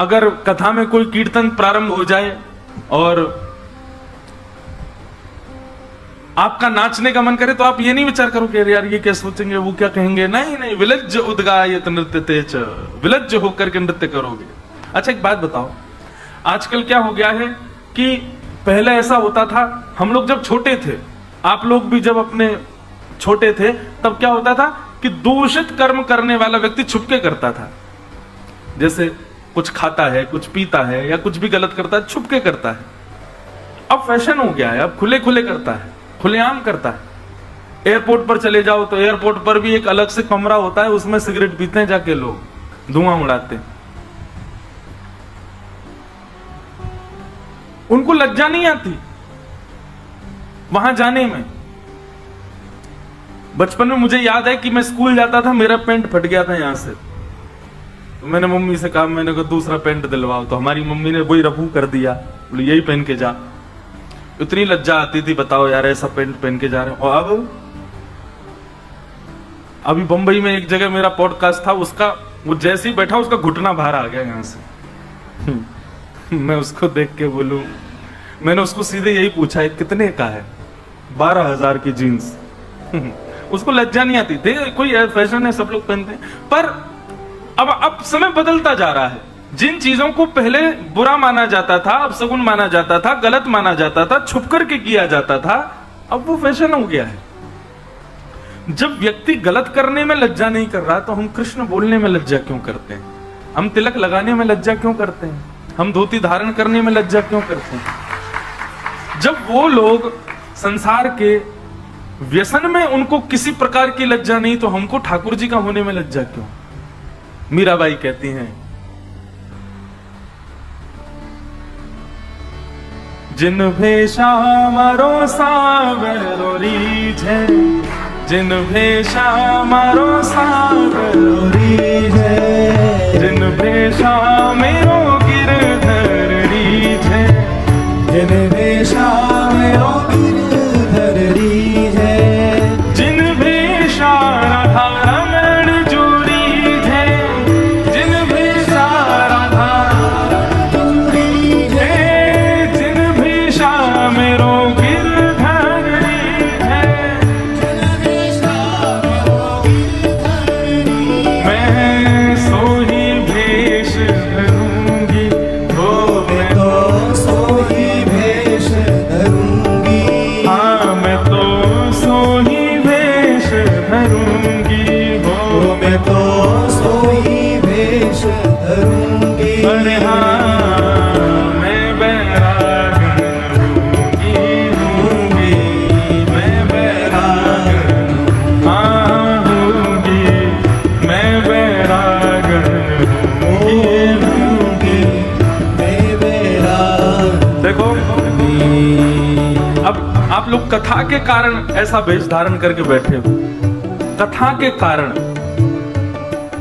अगर कथा में कोई कीर्तन प्रारंभ हो जाए और आपका नाचने का मन करे तो आप ये नहीं विचार करो कि यार ये क्या सोचेंगे, वो क्या कहेंगे। नहीं नहीं, विलज्ज उद्गायत नृत्य तेज, विलज्ज होकर के नृत्य करोगे। अच्छा एक बात बताओ, आजकल क्या हो गया है कि पहले ऐसा होता था, हम लोग जब छोटे थे, आप लोग भी जब अपने छोटे थे, तब क्या होता था कि दूषित कर्म करने वाला व्यक्ति छुपके करता था। जैसे कुछ खाता है, कुछ पीता है या कुछ भी गलत करता है, छुपके करता है। अब फैशन हो गया है, अब खुले खुले करता है, खुलेआम करता है। एयरपोर्ट पर चले जाओ तो एयरपोर्ट पर भी एक अलग से कमरा होता है, उसमें सिगरेट पीते हैं जाके लोग, धुआं उड़ाते हैं। उनको लज्जा नहीं आती वहां जाने में। बचपन में मुझे याद है कि मैं स्कूल जाता था, मेरा पैंट फट गया था यहां से, तो मैंने मम्मी से कहा, मैंने कहा दूसरा पैंट दिलवाओ, तो हमारी मम्मी ने वही रफू कर दिया, बोले यही पहन के जा। इतनी लज्जा आती थी, बताओ यार ऐसा पैंट पहन के जा रहे हो। और अब अभी बंबई में एक जगह मेरा पॉडकास्ट था, उसका वो जैसे ही बैठा उसका घुटना बाहर आ गया यहां से। मैं उसको देख के बोलूं, मैंने उसको सीधे यही पूछा, कितने का है? 12,000 की जीन्स। उसको लज्जा नहीं आती थी, कोई फैशन है, सब लोग पहनते हैं। पर अब समय बदलता जा रहा है। जिन चीजों को पहले बुरा माना जाता था, अपशगुन माना जाता था, गलत माना जाता था, छुप करके किया जाता था, अब वो फैशन हो गया है। जब व्यक्ति गलत करने में लज्जा नहीं कर रहा, तो हम कृष्ण बोलने में लज्जा क्यों करते हैं? हम तिलक लगाने में लज्जा क्यों करते हैं? हम धोती धारण करने में लज्जा क्यों करते हैं? जब वो लोग संसार के व्यसन में उनको किसी प्रकार की लज्जा नहीं, तो हमको ठाकुर जी का होने में लज्जा क्यों? मीराबाई कहती हैं, जिन भेषा मारो सावरो रीझे, जिन भेषा मारो सावरो रीझे, जिन भेषा मेरो गिरधर रीझे, जिन भेषा मेरो गिरधर रीझे, जिन भेषा राधा रमण जो रीझे, जिन भेषा राधा रमण रीझे, जिन भेषा मेरो गिरधर रीझे, जिन भेषा मेरो गिरधर रीझे, मैं सोही भेष धरूंगी, हो मैं तो सोही भेष धरूंगी, हाँ मैं तो सोही भेष धरूंगी, हो मैं तो सोही भेष धरूंगी, अरे हाँ मैं बैरागन हूँगी, मैं बैरागन हूँगी, मैं बैरागन हूँगी, मैं बैरागन। देखो अब आप लोग कथा के कारण ऐसा वेश धारण करके बैठे हो, कथा के कारण।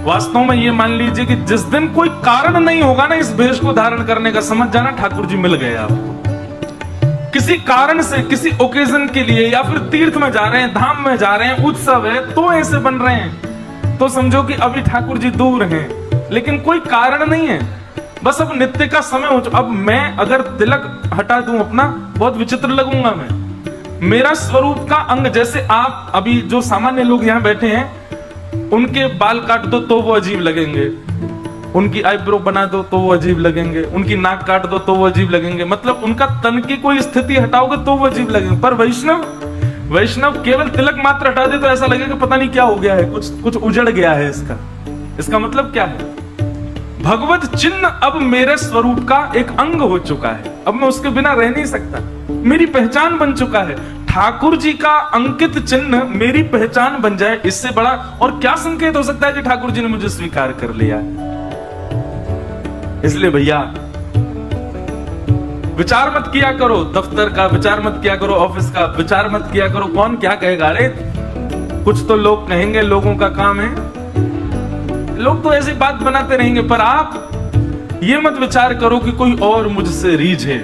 वास्तव में ये मान लीजिए कि जिस दिन कोई कारण नहीं होगा ना इस वेश को धारण करने का, समझ जाना ठाकुर जी मिल गए आपको। किसी कारण से, किसी ओकेजन के लिए, या फिर तीर्थ में जा रहे हैं, धाम में जा रहे हैं, उत्सव है तो ऐसे बन रहे हैं, तो समझो कि अभी ठाकुर जी दूर हैं, लेकिन कोई कारण नहीं है, बस अब नित्य का समय हो चुका। अब मैं अगर तिलक हटा दूं अपना, बहुत विचित्र लगूंगा मैं। मेरा स्वरूप का अंग, जैसे आप अभी जो सामान्य लोग यहाँ बैठे हैं, उनके बाल काट दो तो वो अजीब लगेंगे, उनकी आईब्रो बना दो तो वो अजीब लगेंगे, उनकी नाक काट दो तो वो अजीब लगेंगे, मतलब उनका तन की कोई स्थिति हटाओगे तो वो अजीब लगेंगे। पर वैष्णव केवल तिलक मात्र हटा दे तो ऐसा लगेगा पता नहीं क्या हो गया है, कुछ उजड़ गया है। इसका मतलब क्या है? भगवत चिन्ह अब मेरे स्वरूप का एक अंग हो चुका है, अब मैं उसके बिना रह नहीं सकता, मेरी पहचान बन चुका है। ठाकुर जी का अंकित चिन्ह मेरी पहचान बन जाए, इससे बड़ा और क्या संकेत हो सकता है कि ठाकुर जी ने मुझे स्वीकार कर लिया। इसलिए भैया विचार मत किया करो, दफ्तर का विचार मत किया करो, ऑफिस का विचार मत किया करो, कौन क्या कहेगा। अरे कुछ तो लोग कहेंगे, लोगों का काम है, लोग तो ऐसी बात बनाते रहेंगे, पर आप ये मत विचार करो कि कोई और मुझसे रीझे,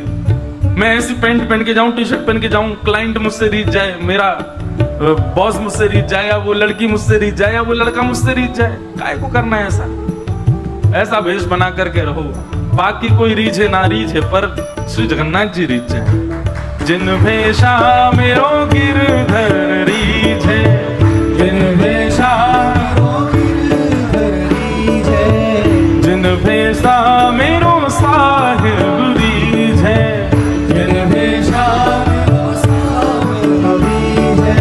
मैं ऐसी पैंट पहन के जाऊं, टी शर्ट पहन के जाऊं, क्लाइंट मुझसे रीझ जाए, मेरा बॉस मुझसे रीझ जाए, या वो लड़की मुझसे रीझ जाए, या वो लड़का मुझसे रीझ जाए। काय को करना है ऐसा? ऐसा भेष बना करके रहो बाकी कोई रीझे ना रीझे, पर श्री जगन्नाथ जी रीझे। जिन भेषा मेरो गिरधर रीझे, जिन भेषा जिन भेषा मेरो साहिब रीझे, जिन भेषा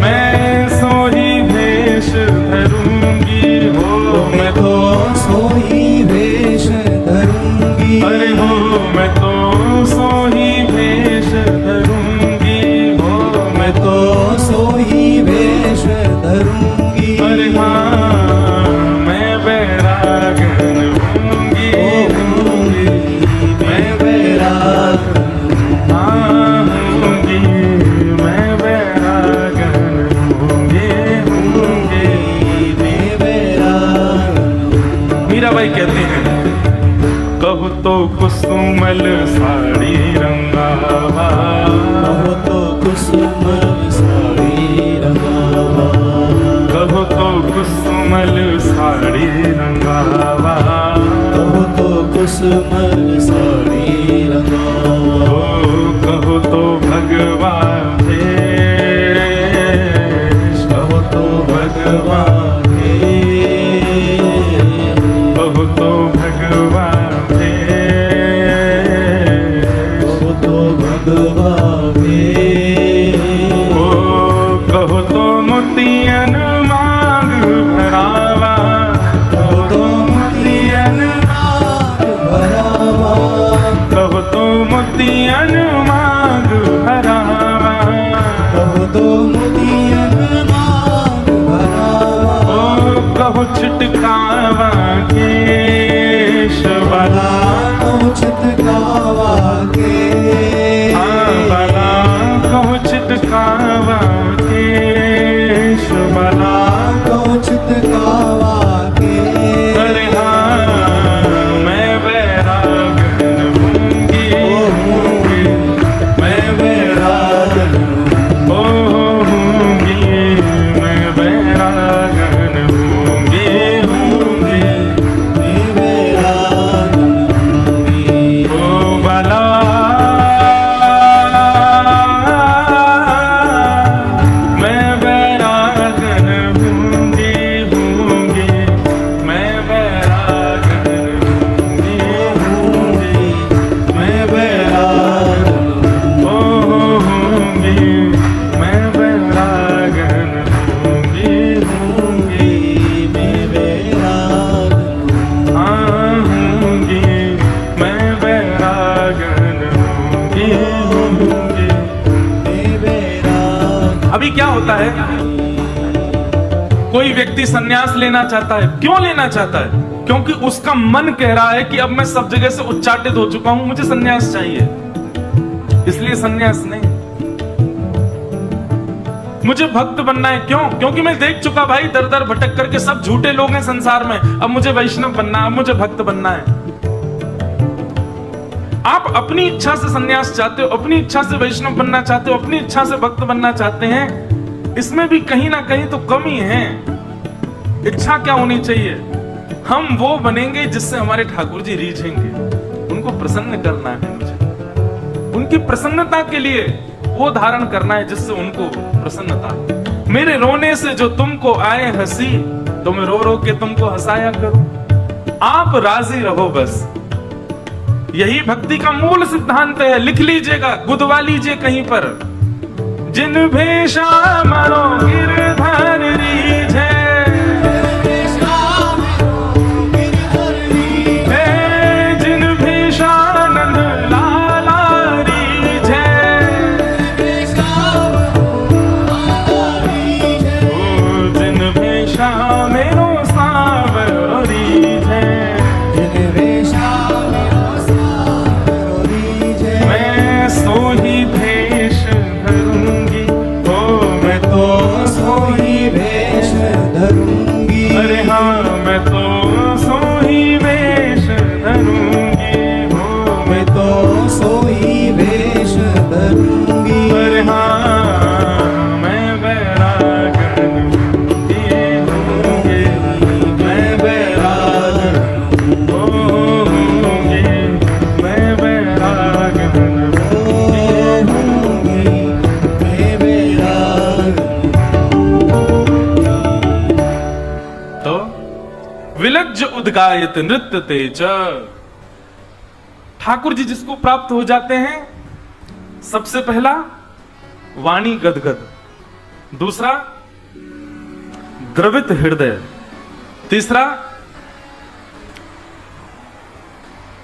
मैं सोही भेष धरूंगी हो, मैं तो सोही भेष धरूंगी। अरे हो मैं तो सोही भेष धरूंगी हो, मैं तो सोही भेष धरूंगी। अरे हाँ मैं बैरागन होंगी, मैं बैरागन होंगी, मैं बैरागन होंगी, मैं बैरागन। मीराबाई कहते हैं, कहू तो कुसुमल साड़ी रंगावा, कहो तो कुसुमल साड़ी रंगावा, कहो तो कुसुमल साड़ी रंगावा, कहो तो कुसुमल साड़ी रंगावा। ओ कहो तो भगवान भेष, कहो तो भगवान कहो तो भगवान भेष, कहो तो भगवान ओ कहो तो मोतियन मांग भरावा, कहो तो मोतियन भरावा, कहो तो मोतियन मांग भरावा, कहो तो मोतियन मांग भरावा। ओ कहो छिटकावा केशवाला, कहो छिटकावा हाँ बाला, कहो छिटकावा केशवाला, कहो छिटकावा अरे हाँ मैं बैरागन होंगी, मैं बैरागन होंगी, मैं बैरागन होंगी, ओ बाला मैं बैरागन होंगी, मैं बैरागन होंगी, मैं बैरागन होंगी, मैं बैरागन होंगी, मैं बैरागन हाँ होंगी, मैं बैरागन होंगी। मैं बैरागन। अभी क्या होता है, कोई व्यक्ति सन्यास लेना चाहता है, क्यों लेना चाहता है? क्योंकि उसका मन कह रहा है कि अब मैं सब जगह से उच्चाटित हो चुका हूं, मुझे सन्यास चाहिए, इसलिए सन्यास नहीं। मुझे भक्त बनना है, क्यों? क्योंकि मैं देख चुका भाई दर दर भटक करके सब झूठे लोग हैं संसार में, अब मुझे वैष्णव बनना है, अब मुझे भक्त बनना है। आप अपनी इच्छा से सन्यास चाहते हो, अपनी इच्छा से वैष्णव बनना चाहते हो, अपनी इच्छा से भक्त बनना चाहते हैं, इसमें भी कहीं ना कहीं तो कमी है। इच्छा क्या होनी चाहिए? हम वो बनेंगे जिससे हमारे ठाकुर जी रीझेंगे, उनको प्रसन्न करना है मुझे, उनकी प्रसन्नता के लिए वो धारण करना है जिससे उनको प्रसन्नता। मेरे रोने से जो तुमको आए हंसी, तो मैं रो रो के तुमको हंसाया करूं, आप राजी रहो बस। यही भक्ति का मूल सिद्धांत है, लिख लीजिएगा, गुदवा लीजिए कहीं पर। जिन भेषा मरो गिरधर रीझे, जिन भेषा नंद लाला रीझे, जिन भेषा मेरो सावर रीझे, मैं सोही भेष धरूंगी, ओ मैं तो सोही भेष धरूंगी। अरे हाँ मैं तो सोही वेश धरूंगी, हो मैं तो सोही भेष धरूंगी। अरे हाँ मैं बैरागन होंगी, मैं बैरागन होंगी, उद्गायत नृत्य तेज। ठाकुर जी जिसको प्राप्त हो जाते हैं, सबसे पहला वाणी गदगद, दूसरा द्रवित हृदय, तीसरा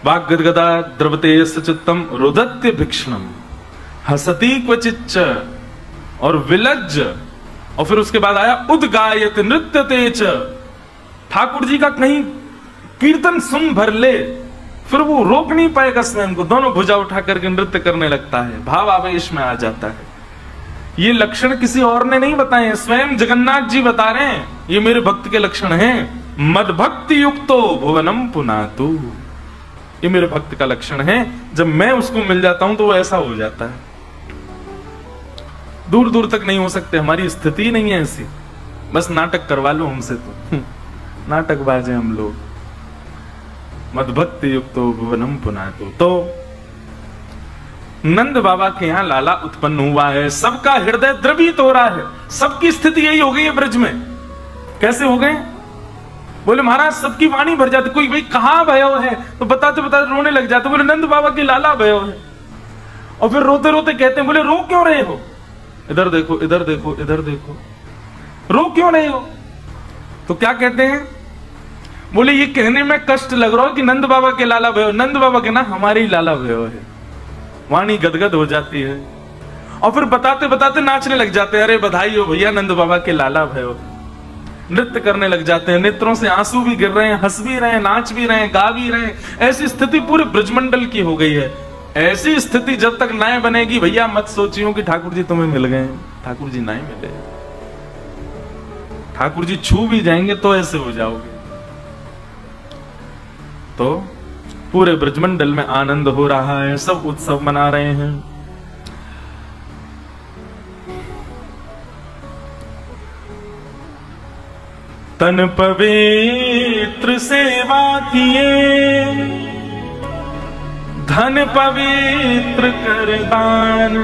वाग गदगदा द्रवते चित्तम रुदत्य भिक्षणम हसती क्वचिच्च और विलज्ज, और फिर उसके बाद आया उद्गायत नृत्य तेज। ठाकुर जी का कहीं कीर्तन सुन भर ले, फिर वो रोक नहीं पाएगा स्वयं को, दोनों भुजा उठा करके नृत्य करने लगता है, भाव आवेश में आ जाता है। ये लक्षण किसी और ने नहीं बताए हैं, स्वयं जगन्नाथ जी बता रहे हैं, ये मेरे भक्त के लक्षण हैं। मद भक्ति युक्तो भुवनम पुनातु, ये मेरे भक्त का लक्षण है। जब मैं उसको मिल जाता हूं तो वो ऐसा हो जाता है। दूर दूर तक नहीं हो सकते, हमारी स्थिति नहीं है ऐसी, बस नाटक करवा लो हमसे तो नाटकबाज हैं हम लोग। मद भक्ति युक्तो भुवनम पुनातु। तो नंद बाबा के यहां लाला उत्पन्न हुआ है, सबका हृदय द्रवित हो रहा है, सबकी स्थिति यही हो गई है ब्रज में। कैसे हो गए? बोले महाराज सबकी वाणी भर जाती, कोई भाई कहां भयो है तो बताते बताते रोने लग जाते, बोले नंद बाबा की लाला भयो है। और फिर रोते रोते कहते हैं, बोले रो क्यों रहे हो? इधर देखो इधर देखो इधर देखो, रो क्यों रहे हो? तो क्या कहते हैं? बोले ये कहने में कष्ट लग रहा हो कि नंद बाबा के लाला भयो, नंद बाबा के ना हमारे ही लाला भयो है। वाणी गदगद हो जाती है और फिर बताते बताते नाचने लग जाते हैं, अरे बधाई हो भैया नंद बाबा के लाला भयो। नृत्य करने लग जाते हैं, नेत्रों से आंसू भी गिर रहे हैं, हंस भी रहे हैं, नाच भी रहे हैं, गा भी रहे हैं। ऐसी स्थिति पूरे ब्रजमंडल की हो गई है। ऐसी स्थिति जब तक नए बनेगी भैया मत सोचियो कि ठाकुर जी तुम्हें मिल गए। ठाकुर जी नहीं मिले, ठाकुर जी छू भी जाएंगे तो ऐसे हो जाओगे। तो पूरे ब्रजमंडल में आनंद हो रहा है, सब उत्सव मना रहे हैं। तन पवित्र सेवा किए, धन पवित्र कर दान,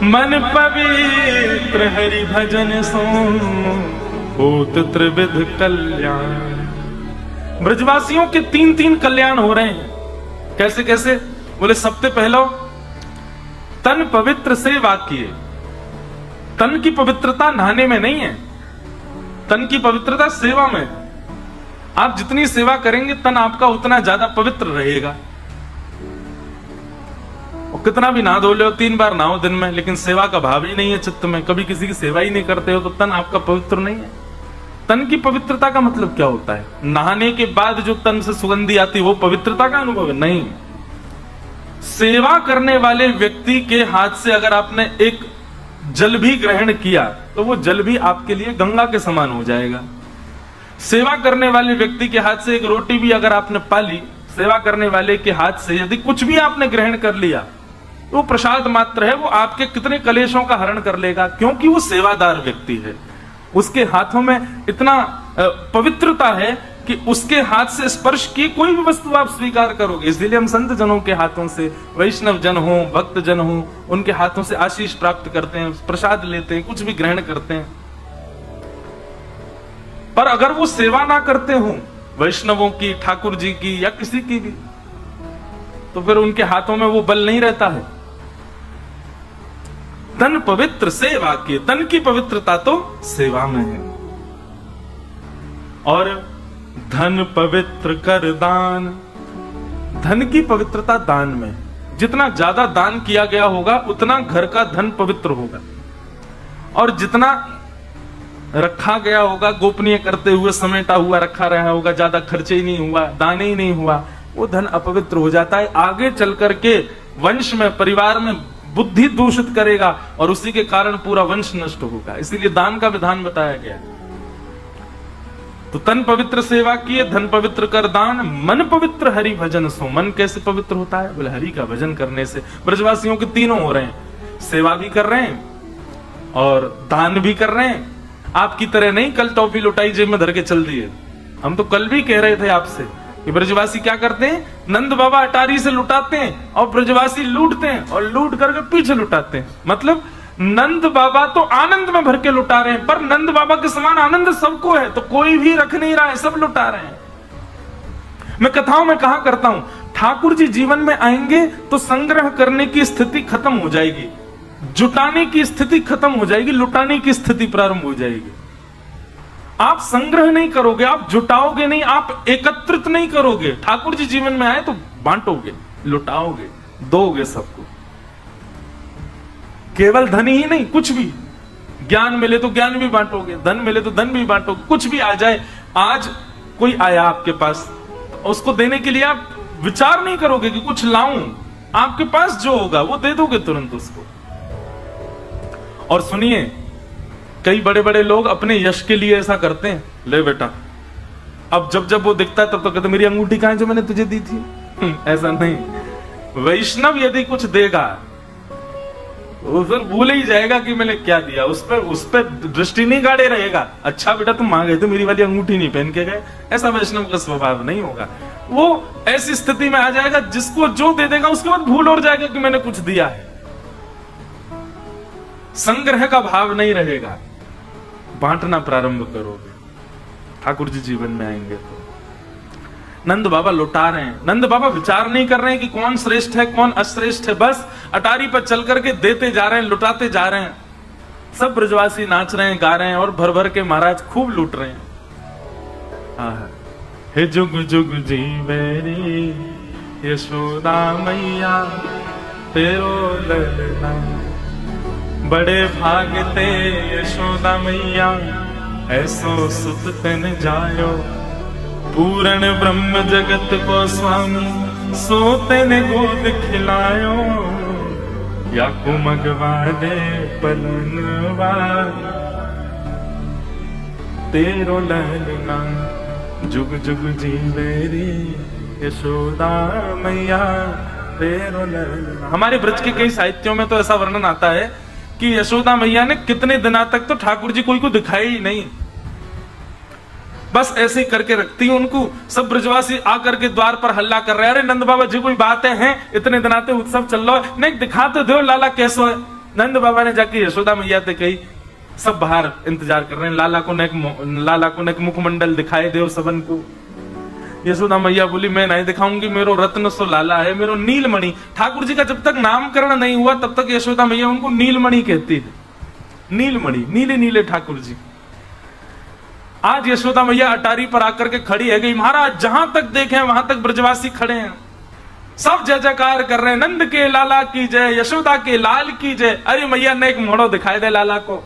मन पवित्र हरि भजन सो होत त्रिविध कल्याण। ब्रजवासियों के 3-3 कल्याण हो रहे हैं। कैसे कैसे? बोले सबसे पहला तन पवित्र सेवा किए। तन की पवित्रता नहाने में नहीं है, तन की पवित्रता सेवा में। आप जितनी सेवा करेंगे तन आपका उतना ज्यादा पवित्र रहेगा। और कितना भी नहा धो लो, 3 बार नहाओ दिन में, लेकिन सेवा का भाव ही नहीं है चित्त में, कभी किसी की सेवा ही नहीं करते हो, तो तन आपका पवित्र नहीं है। तन की पवित्रता का मतलब क्या होता है? नहाने के बाद जो तन से सुगंधी आती है वो पवित्रता का अनुभव है? नहीं। सेवा करने वाले व्यक्ति के हाथ से अगर आपने एक जल भी ग्रहण किया तो वो जल भी आपके लिए गंगा के समान हो जाएगा। सेवा करने वाले व्यक्ति के हाथ से एक रोटी भी अगर आपने पाली, सेवा करने वाले के हाथ से यदि कुछ भी आपने ग्रहण कर लिया तो वो प्रसाद मात्र है, वो आपके कितने कलेशों का हरण कर लेगा, क्योंकि वो सेवादार व्यक्ति है। उसके हाथों में इतना पवित्रता है कि उसके हाथ से स्पर्श की कोई भी वस्तु आप स्वीकार करोगे। इसलिए हम संत जनों के हाथों से, वैष्णव जन हो, भक्त जन हो, उनके हाथों से आशीष प्राप्त करते हैं, प्रसाद लेते हैं, कुछ भी ग्रहण करते हैं। पर अगर वो सेवा ना करते हो वैष्णवों की, ठाकुर जी की या किसी की भी, तो फिर उनके हाथों में वो बल नहीं रहता है। तन पवित्र सेवा की, तन की पवित्रता तो सेवा में है। और धन पवित्र कर दान, धन की पवित्रता दान में। जितना ज्यादा दान किया गया होगा उतना घर का धन पवित्र होगा, और जितना रखा गया होगा गोपनीय करते हुए, समेटा हुआ रखा रहा होगा, ज्यादा खर्चे ही नहीं हुआ, दान ही नहीं हुआ, वो धन अपवित्र हो जाता है। आगे चल करके वंश में, परिवार में बुद्धि दूषित करेगा और उसी के कारण पूरा वंश नष्ट होगा। इसीलिए दान का विधान बताया गया। तो तन पवित्र सेवा किए, धन पवित्र कर दान, मन पवित्र हरि भजन सो। मन कैसे पवित्र होता है? बोले हरि का भजन करने से। ब्रजवासियों के तीनों हो रहे हैं, सेवा भी कर रहे हैं और दान भी कर रहे हैं। आपकी तरह नहीं कल टॉफी लुटाई जेब में धर के चल दिए। हम तो कल भी कह रहे थे आपसे कि ब्रजवासी क्या करते हैं, नंद बाबा अटारी से लुटाते हैं और ब्रजवासी लूटते हैं और लूट करके पीछे लुटाते हैं। मतलब नंद बाबा तो आनंद में भर के लुटा रहे हैं, पर नंद बाबा के समान आनंद सबको है, तो कोई भी रख नहीं रहा है, सब लुटा रहे हैं। मैं कथाओं में कहा करता हूं, ठाकुर जी जीवन में आएंगे तो संग्रह करने की स्थिति खत्म हो जाएगी, जुटाने की स्थिति खत्म हो जाएगी, लुटाने की स्थिति प्रारंभ हो जाएगी। आप संग्रह नहीं करोगे, आप जुटाओगे नहीं, आप एकत्रित नहीं करोगे। ठाकुर जी जीवन में आए तो बांटोगे, लुटाओगे, दोगे सबको। केवल धन ही नहीं, कुछ भी, ज्ञान मिले तो ज्ञान भी बांटोगे, धन मिले तो धन भी बांटोगे, कुछ भी आ जाए। आज कोई आया आपके पास, उसको देने के लिए आप विचार नहीं करोगे कि कुछ लाऊं, आपके पास जो होगा वो दे दोगे तुरंत उसको। और सुनिए, कई बड़े बड़े लोग अपने यश के लिए ऐसा करते हैं, ले बेटा, अब जब जब वो दिखता है तब तो कहते मेरी अंगूठी कहां है जो मैंने तुझे दी थी। ऐसा नहीं। वैष्णव यदि कुछ देगा वो फिर भूल ही जाएगा कि मैंने क्या दिया, उस पर दृष्टि नहीं गाड़े रहेगा। अच्छा बेटा तुम मांगे तो मेरी वाली अंगूठी नहीं पहन के गए, ऐसा वैष्णव का स्वभाव नहीं होगा। वो ऐसी स्थिति में आ जाएगा जिसको जो दे देगा उसके बाद भूल और जाएगा कि मैंने कुछ दिया है। संग्रह का भाव नहीं रहेगा, बांटना प्रारंभ करोगे। ठाकुर जी जीवन में आएंगे तो नंद बाबा लुटा रहे हैं। नंद बाबा विचार नहीं कर रहे हैं कि कौन श्रेष्ठ है कौन अश्रेष्ठ है, बस अटारी पर चल करके देते जा रहे हैं, लुटाते जा रहे हैं। सब ब्रजवासी नाच रहे हैं, गा रहे हैं और भर भर के महाराज खूब लूट रहे हैं। हे जुग जुग जीवेरी यशोदा मैया तेरो ललना, बड़े भागते यशोदा मैया ऐसो सुत तन जायो, पूर्ण ब्रह्म जगत को स्वामी सोते ने गोद खिलायो, या को मगवा दे पलनवा तेरो ललना, जुग जुग जीवेरी यशोदा मैया तेरो ललना। हमारे ब्रज के कई साहित्यों में तो ऐसा वर्णन आता है कि यशोदा मैया ने कितने दिनों तक तो ठाकुर जी कोई को दिखाई ही नहीं, बस ऐसे ही करके रखती उनको। सब ब्रजवासी आकर के द्वार पर हल्ला कर रहे हैं, अरे नंद बाबा जी कोई बातें हैं, इतने दिन आते उत्सव चल रहा है, नहीं दिखाते दो लाला कैसो है। नंद बाबा ने जाके यशोदा मैया से कही, सब बाहर इंतजार कर रहे हैं, लाला को नेक मुखमंडल दिखाए दो सबन को। यशोदा मैया बोली मैं नहीं दिखाऊंगी, मेरो रत्न सो लाला है, मेरो नीलमणि। ठाकुर जी का जब तक नामकरण नहीं हुआ तब तक यशोदा मैया उनको नीलमणि कहती थी। नीलमणि, नीले नीले ठाकुर जी। आज यशोदा मैया अटारी पर आकर के खड़ी है गई, महाराज जहां तक देखें वहां तक ब्रजवासी खड़े हैं, सब जय जयकार कर रहे हैं, नंद के लाला की जय, यशोदा के लाल की जय। अरे मैया ने एक मोड़ो दिखाई दे लाला को।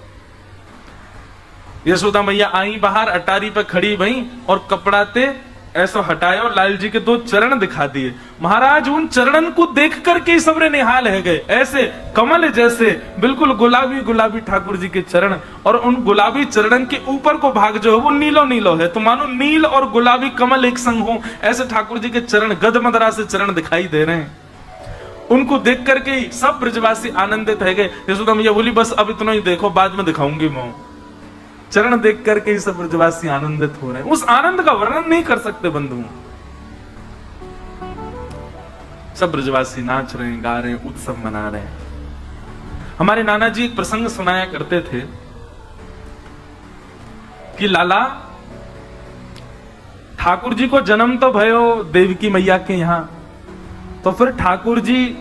यशोदा मैया आई बाहर, अटारी पर खड़ी भई और कपड़ाते ऐसा हटाया और लाल जी के दो चरण दिखा दिए। महाराज उन चरणन को देख करके सबरे निहाल है गए, ऐसे कमल जैसे बिल्कुल गुलाबी गुलाबी ठाकुर जी के चरण, और उन गुलाबी चरणन के ऊपर को भाग जो है वो नीलो नीलो है, तो मानो नील और गुलाबी कमल एक संग हो, ऐसे ठाकुर जी के चरण गदमदरा से चरण दिखाई दे रहे हैं। उनको देख करके सब ब्रजवासी आनंदित है गए। यशोदा मैया बोली बस अब इतना ही देखो, बाद में दिखाऊंगी मैं। चरण देख करके सब ब्रजवासी आनंदित हो रहे हैं। उस आनंद का वर्णन नहीं कर सकते बंधुओं। सब ब्रजवासी नाच रहे हैं, गा रहे हैं, उत्सव मना रहे हैं। हमारे नाना जी एक प्रसंग सुनाया करते थे कि लाला ठाकुर जी को जन्म तो भयो देवकी मैया के यहां, तो फिर ठाकुर जी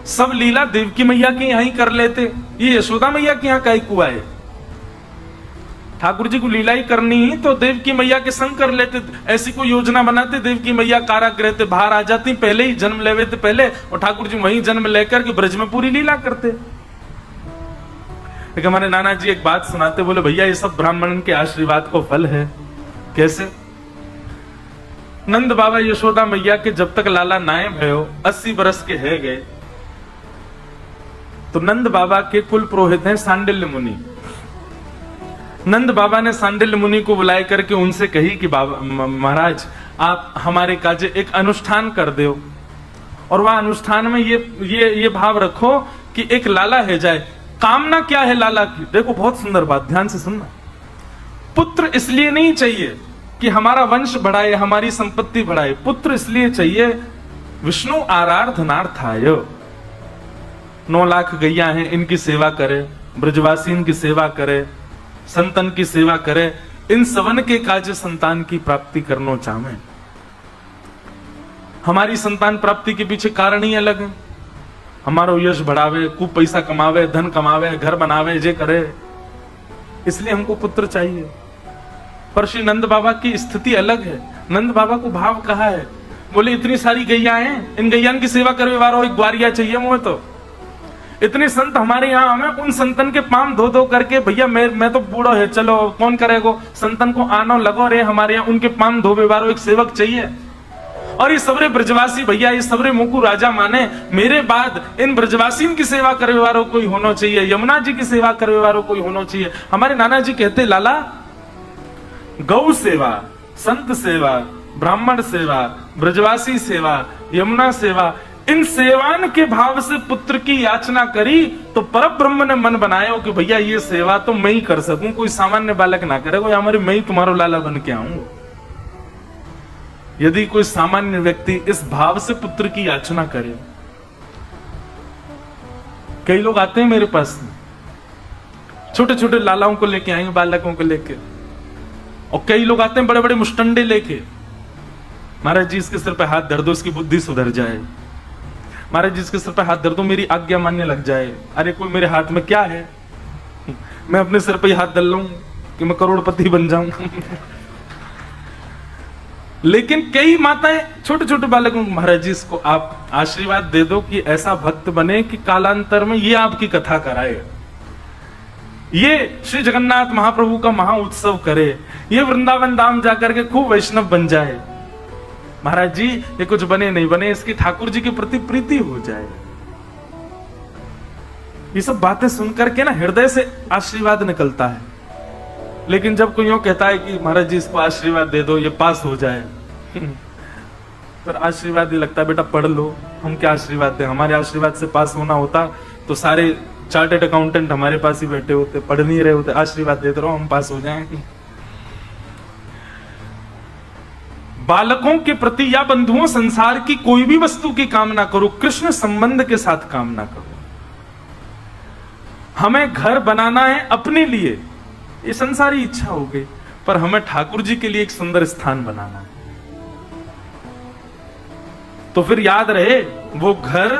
सब लीला देवकी मैया के यहां ही कर लेते, ये यशोदा मैया के यहां काहे को आए? ठाकुर जी को लीला ही करनी ही तो देवकी मैया के संग कर लेते। ऐसी कोई योजना बनाते, देवकी मैया कारागृह से बाहर आ जाती, पहले ही जन्म लेवे थे पहले, और ठाकुर जी वहीं जन्म लेकर के ब्रज में पूरी लीला करते। लेकिन हमारे नाना जी एक बात सुनाते, बोले भैया ये सब ब्राह्मण के आशीर्वाद को फल है। कैसे? नंद बाबा यशोदा मैया के जब तक लाला नाए भयो 80 बरस के है गए, तो नंद बाबा के कुल पुरोहित हैं सांडिल्य मुनि। नंद बाबा ने सांडिल्य मुनि को बुलाए करके उनसे कही कि बाबा महाराज आप हमारे काजे एक अनुष्ठान कर दो, और वह अनुष्ठान में ये भाव रखो कि एक लाला है जाए। कामना क्या है लाला की? देखो बहुत सुंदर बात, ध्यान से सुनना। पुत्र इसलिए नहीं चाहिए कि हमारा वंश बढ़ाए, हमारी संपत्ति बढ़ाए, पुत्र इसलिए चाहिए विष्णु आराधनार्थाय। 9 लाख गैया हैं, इनकी सेवा करे, ब्रजवासी इनकी सेवा करे, संतन की सेवा करे, इन सवन के काज संतान की प्राप्ति करनो चाहे। हमारी संतान प्राप्ति के पीछे कारण ही अलग है। हमारो यश बढ़ावे, खूब पैसा कमावे, धन कमावे, घर बनावे, जे करे, इसलिए हमको पुत्र चाहिए। पर श्री नंद बाबा की स्थिति अलग है। नंद बाबा को भाव कहा है, बोले इतनी सारी गैया हैं, इन गैयान की सेवा करने वालों एक ग्वारिया चाहिए मुझे। तो इतने संत हमारे यहाँ, हमें उन संतन के पाम धो धो करके, भैया मैं तो बूढ़ो है, चलो कौन करेगो, संतन को आनो लगो रे हमारे यहाँ, उनके पाम धोबे वालों एक सेवक चाहिए। और ये सबरे ब्रजवासी भैया, ये सबरे मुकु राजा माने, मेरे बाद इन ब्रजवासी की सेवा करने वालों कोई होना चाहिए, यमुना जी की सेवा करने वालों कोई होना चाहिए। हमारे नाना जी कहते, लाला गौ सेवा, संत सेवा, ब्राह्मण सेवा, ब्रजवासी सेवा, यमुना सेवा, इन सेवान के भाव से पुत्र की याचना करी तो परब्रह्म ने मन बनाया कि भैया ये सेवा तो मैं ही कर सकूं, कोई सामान्य बालक ना करे, कोई हमारे मैं ही तुम्हारो लाला बन के आऊंगा। यदि कोई सामान्य व्यक्ति इस भाव से पुत्र की याचना करे, कई लोग आते हैं मेरे पास, छोटे छोटे लालाओं को लेके आएंगे, बालकों को लेके, और कई लोग आते हैं बड़े बड़े मुष्टंडे लेके, महाराज जी इसके सिर पे हाथ धर दो, इसकी बुद्धि सुधर जाए, महाराज जी इसके सिर पे हाथ धर दो, मेरी आज्ञा मानने लग जाए। अरे कोई मेरे हाथ में क्या है, मैं अपने सिर पे ही हाथ धर लूं कि मैं करोड़पति बन जाऊं। लेकिन कई माताएं छोटे छोटे बालकों को, महाराज जी इसको आप आशीर्वाद दे दो कि ऐसा भक्त बने कि कालांतर में ये आपकी कथा कराए, ये श्री जगन्नाथ महाप्रभु का महा उत्सव करे, ये वृंदावन धाम जाकर के खूब वैष्णव बन जाए। महाराज जी ये कुछ बने नहीं बने, इसकी ठाकुर जी के प्रति प्रीति हो जाए। ये सब बातें सुनकर के ना हृदय से आशीर्वाद निकलता है। लेकिन जब कोई यूं कहता है कि महाराज जी इसको आशीर्वाद दे दो, ये पास हो जाए, पर आशीर्वाद ही लगता है, बेटा पढ़ लो, हम क्या आशीर्वाद दें, हमारे आशीर्वाद से पास होना होता तो सारे चार्टेड अकाउंटेंट हमारे पास ही बैठे होते, पढ़ नहीं रहे होते, आशीर्वाद देते रहो हम पास हो जाएं। बालकों के प्रति या बंधुओं संसार की कोई भी वस्तु की कामना करो, कृष्ण संबंध के साथ कामना करो। हमें घर बनाना है अपने लिए, ये संसारी इच्छा हो गई, पर हमें ठाकुर जी के लिए एक सुंदर स्थान बनाना है। तो फिर याद रहे वो घर,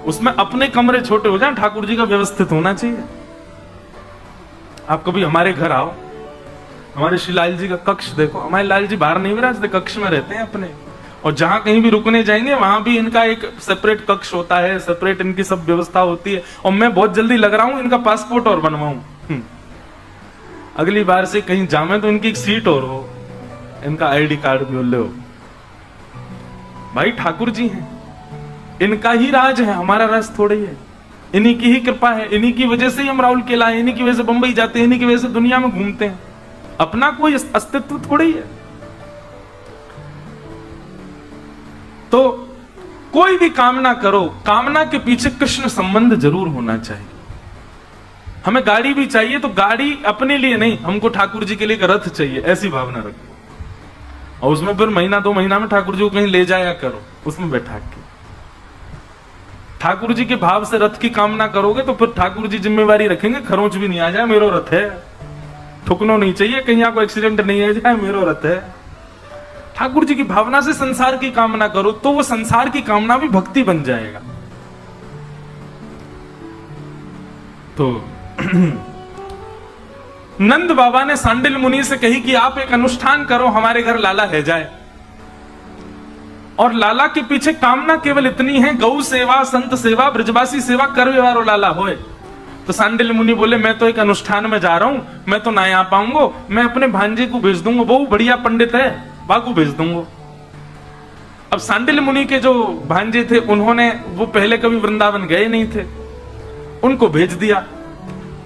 उसमें अपने कमरे छोटे हो जाए, ठाकुर जी का व्यवस्थित होना चाहिए। आप कभी हमारे घर आओ, हमारे श्री लाल जी का कक्ष देखो, हमारे लाल जी बाहर नहीं विराजते, कक्ष में रहते हैं अपने, और जहां कहीं भी रुकने जाएंगे वहां भी इनका एक सेपरेट कक्ष होता है, सेपरेट इनकी सब व्यवस्था होती है। और मैं बहुत जल्दी लग रहा हूं इनका पासपोर्ट और बनवाऊं, अगली बार से कहीं जामे तो इनकी एक सीट और हो, इनका आईडी कार्ड भी ले हो। भाई ठाकुर जी हैं, इनका ही राज है, हमारा राज थोड़ा ही है, इन्हीं की ही कृपा है, इन्हीं की वजह से ही हम राहुल केला, इन्हीं की वजह से बंबई जाते हैं, इन्हीं की वजह से दुनिया में घूमते हैं, अपना कोई अस्तित्व थोड़ा ही है। तो कोई भी कामना करो, कामना के पीछे कृष्ण संबंध जरूर होना चाहिए। हमें गाड़ी भी चाहिए तो गाड़ी अपने लिए नहीं, हमको ठाकुर जी के लिए एक रथ चाहिए, ऐसी भावना रखो, और उसमें फिर महीना 2 महीना में ठाकुर जी को कहीं ले जाया करो, उसमें बैठा के। ठाकुर जी के भाव से रथ की कामना करोगे तो फिर ठाकुर जी जिम्मेवारी रखेंगे, खरोंच भी नहीं आ जाए, मेरो रथ है, ठुकनो नहीं चाहिए, कहीं आपको एक्सीडेंट नहीं आ जाए, मेरो रथ है। ठाकुर जी की भावना से संसार की कामना करो तो वो संसार की कामना भी भक्ति बन जाएगा। तो नंद बाबा ने सांडिल मुनि से कही कि आप एक अनुष्ठान करो, हमारे घर लाला रह जाए। और लाला के पीछे कामना केवल इतनी है, गौ सेवा, संत सेवा, ब्रजवासी सेवा करवे वालो लाला होए। तो सांडिल मुनि बोले मैं तो एक अनुष्ठान में जा रहा हूं, मैं तो ना आ पाऊंगा, मैं अपने भांजे को भेज दूंगा, वो बढ़िया पंडित है, बाकू भेज दूंगा। अब सांडिल मुनि के जो भांजे थे उन्होंने, वो पहले कभी वृंदावन गए नहीं थे, उनको भेज दिया।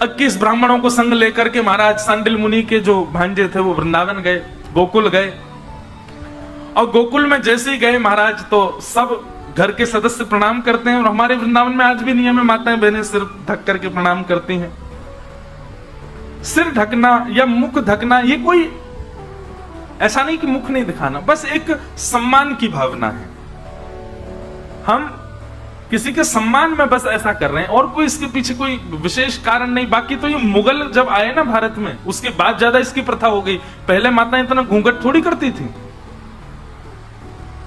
21 ब्राह्मणों को संग लेकर के महाराज सांडिल मुनि के जो भांजे थे वो वृंदावन गए, गोकुल गए। और गोकुल में जैसे ही गए महाराज तो सब घर के सदस्य प्रणाम करते हैं, और हमारे वृंदावन में आज भी नियम है, माताएं बहनें सिर ढक करके प्रणाम करती हैं। सिर ढकना या मुख ढकना ये कोई ऐसा नहीं कि मुख नहीं दिखाना, बस एक सम्मान की भावना है। हम किसी के सम्मान में बस ऐसा कर रहे हैं, और कोई इसके पीछे कोई विशेष कारण नहीं। बाकी तो ये मुगल जब आए ना भारत में, उसके बाद ज्यादा इसकी प्रथा हो गई। पहले माताएं इतना घूंघट थोड़ी करती थी,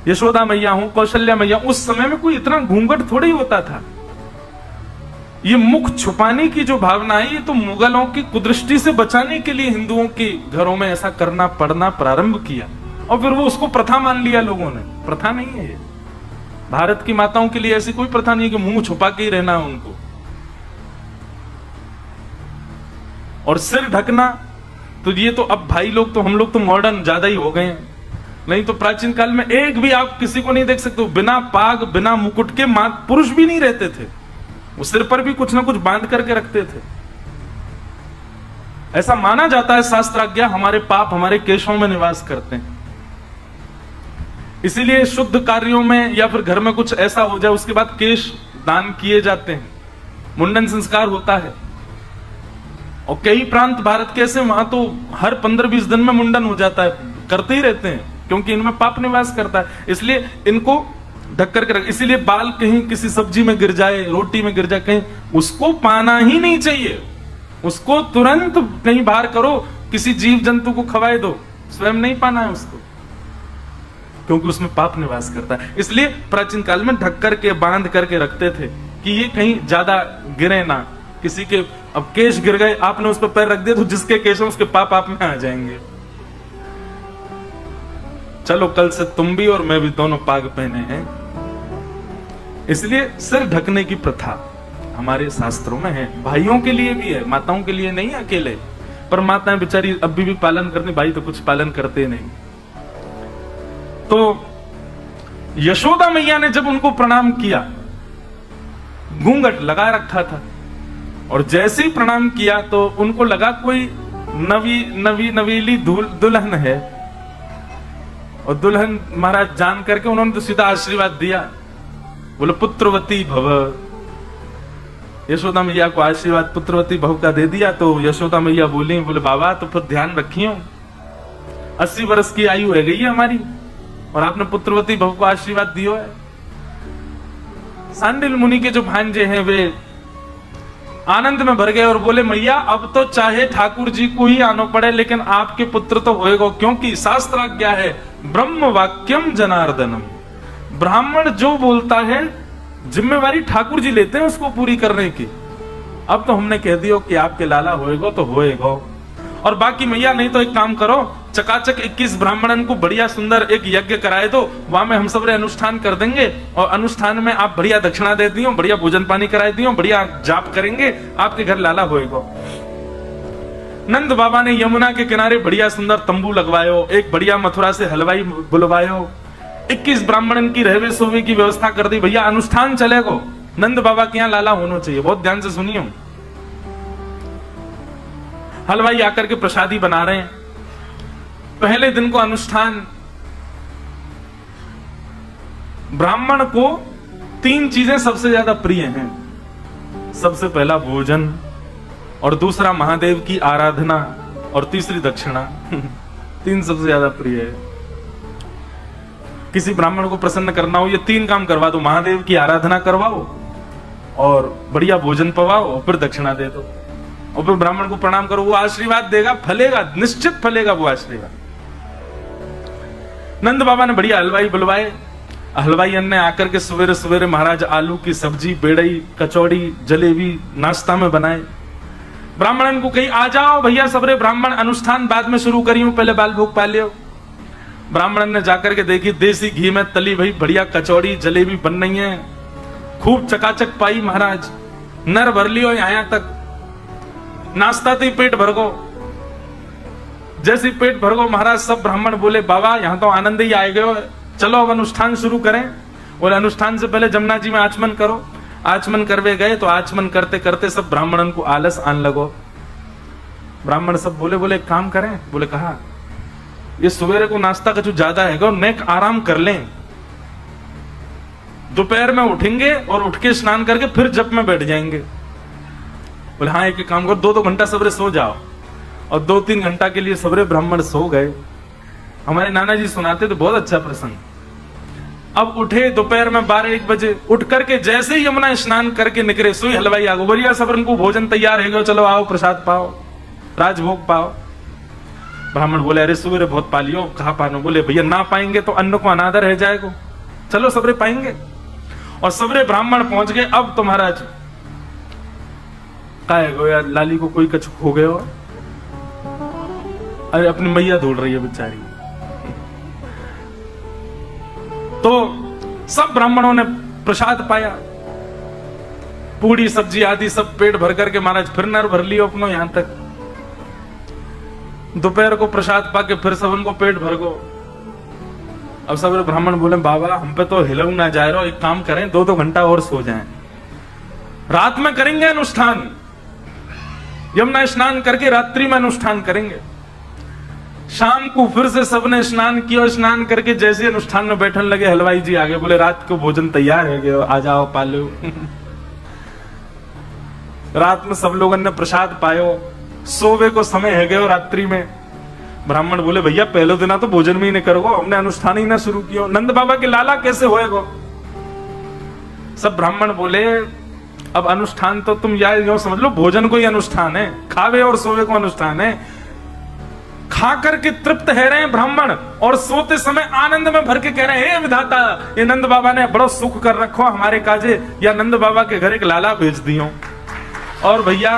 यशोदा मैया हूं, कौशल्या मैया, उस समय में कोई इतना घूंघट थोड़ी होता था। ये मुख छुपाने की जो भावना है, ये तो मुगलों की कुदृष्टि से बचाने के लिए हिंदुओं के घरों में ऐसा करना पड़ना प्रारंभ किया, और फिर वो उसको प्रथा मान लिया लोगों ने। प्रथा नहीं है ये। भारत की माताओं के लिए ऐसी कोई प्रथा नहीं है कि मुंह छुपा के ही रहना है उनको। और सिर ढकना, तो ये तो अब भाई लोग तो, हम लोग तो मॉडर्न ज्यादा ही हो गए हैं। नहीं तो प्राचीन काल में एक भी आप किसी को नहीं देख सकते बिना पाग बिना मुकुट के, पुरुष भी नहीं रहते थे। वो सिर पर भी कुछ ना कुछ बांध करके रखते थे। ऐसा माना जाता है शास्त्राज्ञा, हमारे पाप हमारे केशों में निवास करते हैं। इसीलिए शुद्ध कार्यों में या फिर घर में कुछ ऐसा हो जाए, उसके बाद केश दान किए जाते हैं, मुंडन संस्कार होता है। और कई प्रांत भारत के ऐसे, वहां तो हर 15-20 दिन में मुंडन हो जाता है, करते ही रहते हैं, क्योंकि इनमें पाप निवास करता है। इसलिए इनको ढक करके रख। इसीलिए बाल कहीं किसी सब्जी में गिर जाए, रोटी में गिर जाए, कहीं उसको पाना ही नहीं चाहिए। उसको तुरंत कहीं बाहर करो, किसी जीव जंतु को खवाए दो, स्वयं नहीं पाना है उसको, क्योंकि उसमें पाप निवास करता है। इसलिए प्राचीन काल में ढक करके बांध करके रखते थे कि ये कहीं ज्यादा गिरे ना। किसी के अब केश गिर गए, आपने उस पर पैर रख दिया तो जिसके केश हैं उसके पाप आप में आ जाएंगे। चलो कल से तुम भी और मैं भी दोनों पाग पहने हैं। इसलिए सिर ढकने की प्रथा हमारे शास्त्रों में है। भाइयों के लिए भी है, माताओं के लिए नहीं अकेले। पर माताएं बेचारी अभी भी पालन करती, भाई तो कुछ पालन करते नहीं। तो यशोदा मैया ने जब उनको प्रणाम किया, घूंघट लगा रखा था, और जैसे ही प्रणाम किया तो उनको लगा कोई नवीली दुल्हन है। और दुल्हन महाराज जान करके उन्होंने तो सीधा आशीर्वाद दिया, बोले पुत्रवती भव। यशोदा मैया को आशीर्वाद पुत्रवती भव का दे दिया। तो यशोदा मैया बोली, बोले बाबा तो फिर ध्यान रखियो, 80 वर्ष की आयु रह गई है हमारी, और आपने पुत्रवती भव को आशीर्वाद दियो है। सांडिल मुनि के जो भांजे हैं वे आनंद में भर गए और बोले, मैया अब तो चाहे ठाकुर जी को ही आना पड़े, लेकिन आपके पुत्र तो होएगा, क्योंकि शास्त्राज्ञा है ब्रह्म वाक्यम जनार्दनम। ब्राह्मण जो बोलता है जिम्मेवारी ठाकुर जी लेते हैं उसको पूरी करने की। अब तो हमने कह दियो कि आपके लाला होएगा तो होएगा, और बाकी मैया नहीं तो एक काम करो, चकाचक 21 ब्राह्मणन को बढ़िया सुंदर एक यज्ञ कराए दो, वहां में हम सब अनुष्ठान कर देंगे, और अनुष्ठान में आप बढ़िया दक्षिणा दे दियो, बढ़िया भोजन पानी कराए दियो, बढ़िया जाप करेंगे, आपके घर लाला होएगा। नंद बाबा ने यमुना के किनारे बढ़िया सुंदर तंबू लगवायो, एक बढ़िया मथुरा से हलवाई बुलवायो, 21 ब्राह्मणन की रहवे सोवे की व्यवस्था कर दी। भैया अनुष्ठान चलेगो, नंद बाबा के यहाँ लाला होना चाहिए। बहुत ध्यान से सुनियो। हलवाई आकर के प्रसादी बना रहे हैं। पहले दिन को अनुष्ठान, ब्राह्मण को 3 चीजें सबसे ज्यादा प्रिय हैं। सबसे पहला भोजन, और दूसरा महादेव की आराधना, और तीसरी दक्षिणा। 3 सबसे ज्यादा प्रिय है। किसी ब्राह्मण को प्रसन्न करना हो, ये 3 काम करवा दो, महादेव की आराधना करवाओ, और बढ़िया भोजन पवाओ, और फिर दक्षिणा दे दो, और फिर ब्राह्मण को प्रणाम करो, वो आशीर्वाद देगा, फलेगा, निश्चित फलेगा वो आशीर्वाद। नंद बाबा ने बढ़िया हलवाई बुलवाए। हलवाई ने आकर के सवेरे सवेरे महाराज आलू की सब्जी, बेड़ई, कचौड़ी, जलेबी नाश्ता में बनाए। ब्राह्मणन को कही, आ जाओ भैया सबरे ब्राह्मण, अनुष्ठान बाद में शुरू करियो, पहले बाल भोग पा लियो। ब्राह्मणन ने जाकर के देखी, देसी घी में तली भाई बढ़िया कचौड़ी जलेबी बन रही है, खूब चकाचक पाई महाराज, नर भर लियो यहां तक, नाश्ता तो पेट भर गो। जैसे पेट भर गो महाराज, सब ब्राह्मण बोले, बाबा यहां तो आनंद ही आए गए, चलो अब अनुष्ठान शुरू करें। और अनुष्ठान से पहले जमुना जी में आचमन करो। आचमन करवे गए तो आचमन करते करते सब ब्राह्मणन को आलस आन लगो। ब्राह्मण सब बोले, बोले काम करें? बोले कहा, ये सवेरे को नाश्ता का जो ज्यादा है, नेक आराम कर लें, दोपहर में उठेंगे और उठ के स्नान करके फिर जप में बैठ जाएंगे। बोले हाँ एक काम करो, 2-2 घंटा सवेरे सो जाओ। और 2-3 घंटा के लिए सवेरे ब्राह्मण सो गए। हमारे नाना जी सुनाते तो बहुत अच्छा प्रसंग। अब उठे दोपहर में 12-1 बजे, उठ करके जैसे ही यमुना स्नान करके निकले, सोई हलवाई आगो, बढ़िया सब को भोजन तैयार है, चलो आओ प्रसाद पाओ, राजभोग पाओ। ब्राह्मण बोले अरे सुबह बहुत पा लियो, कहा पानो? बोले भैया ना पाएंगे तो अन्न को अनादर रह जाएगा, चलो सबरे पाएंगे। और सबरे ब्राह्मण पहुंच गए। अब तो महाराज काय गो यार, लाली को कोई कछु खो गया हो, अरे अपनी मैया ढूंढ रही है बेचारी। तो सब ब्राह्मणों ने प्रसाद पाया, पूड़ी सब्जी आदि सब पेट भर करके महाराज फिर नर भर लियो अपनो यहां तक। दोपहर को प्रसाद पाके फिर सब उनको पेट भर गो। अब सब ब्राह्मण बोले बाबा हम पे तो हिलऊ ना जा रहा, एक काम करें 2-2 घंटा और सो जाएं, रात में करेंगे अनुष्ठान, यमुना स्नान करके रात्रि में अनुष्ठान करेंगे। शाम को फिर से सबने स्नान किया, स्नान करके जैसे अनुष्ठान में बैठने लगे हलवाई जी आगे बोले रात को भोजन तैयार है गया, आ जाओ पालो। रात में सब लोगों ने प्रसाद पायो, सोवे को समय है गयो रात्रि में। ब्राह्मण बोले भैया पहले दिन तो भोजन में ही नहीं करोगे, हमने अनुष्ठान ही ना शुरू किया, नंद बाबा के लाला कैसे होएगो? सब ब्राह्मण बोले अब अनुष्ठान तो तुम यार यूं समझ लो भोजन को ही अनुष्ठान है, खावे और सोवे को अनुष्ठान है। खा करके तृप्त है रहे हैं ब्राह्मण और सोते समय आनंद में भर के कह रहे हैं हे विधाता, ये नंद बाबा ने बड़ा सुख कर रखो हमारे काजे, या नंद बाबा के घर एक लाला भेज दियो। और भैया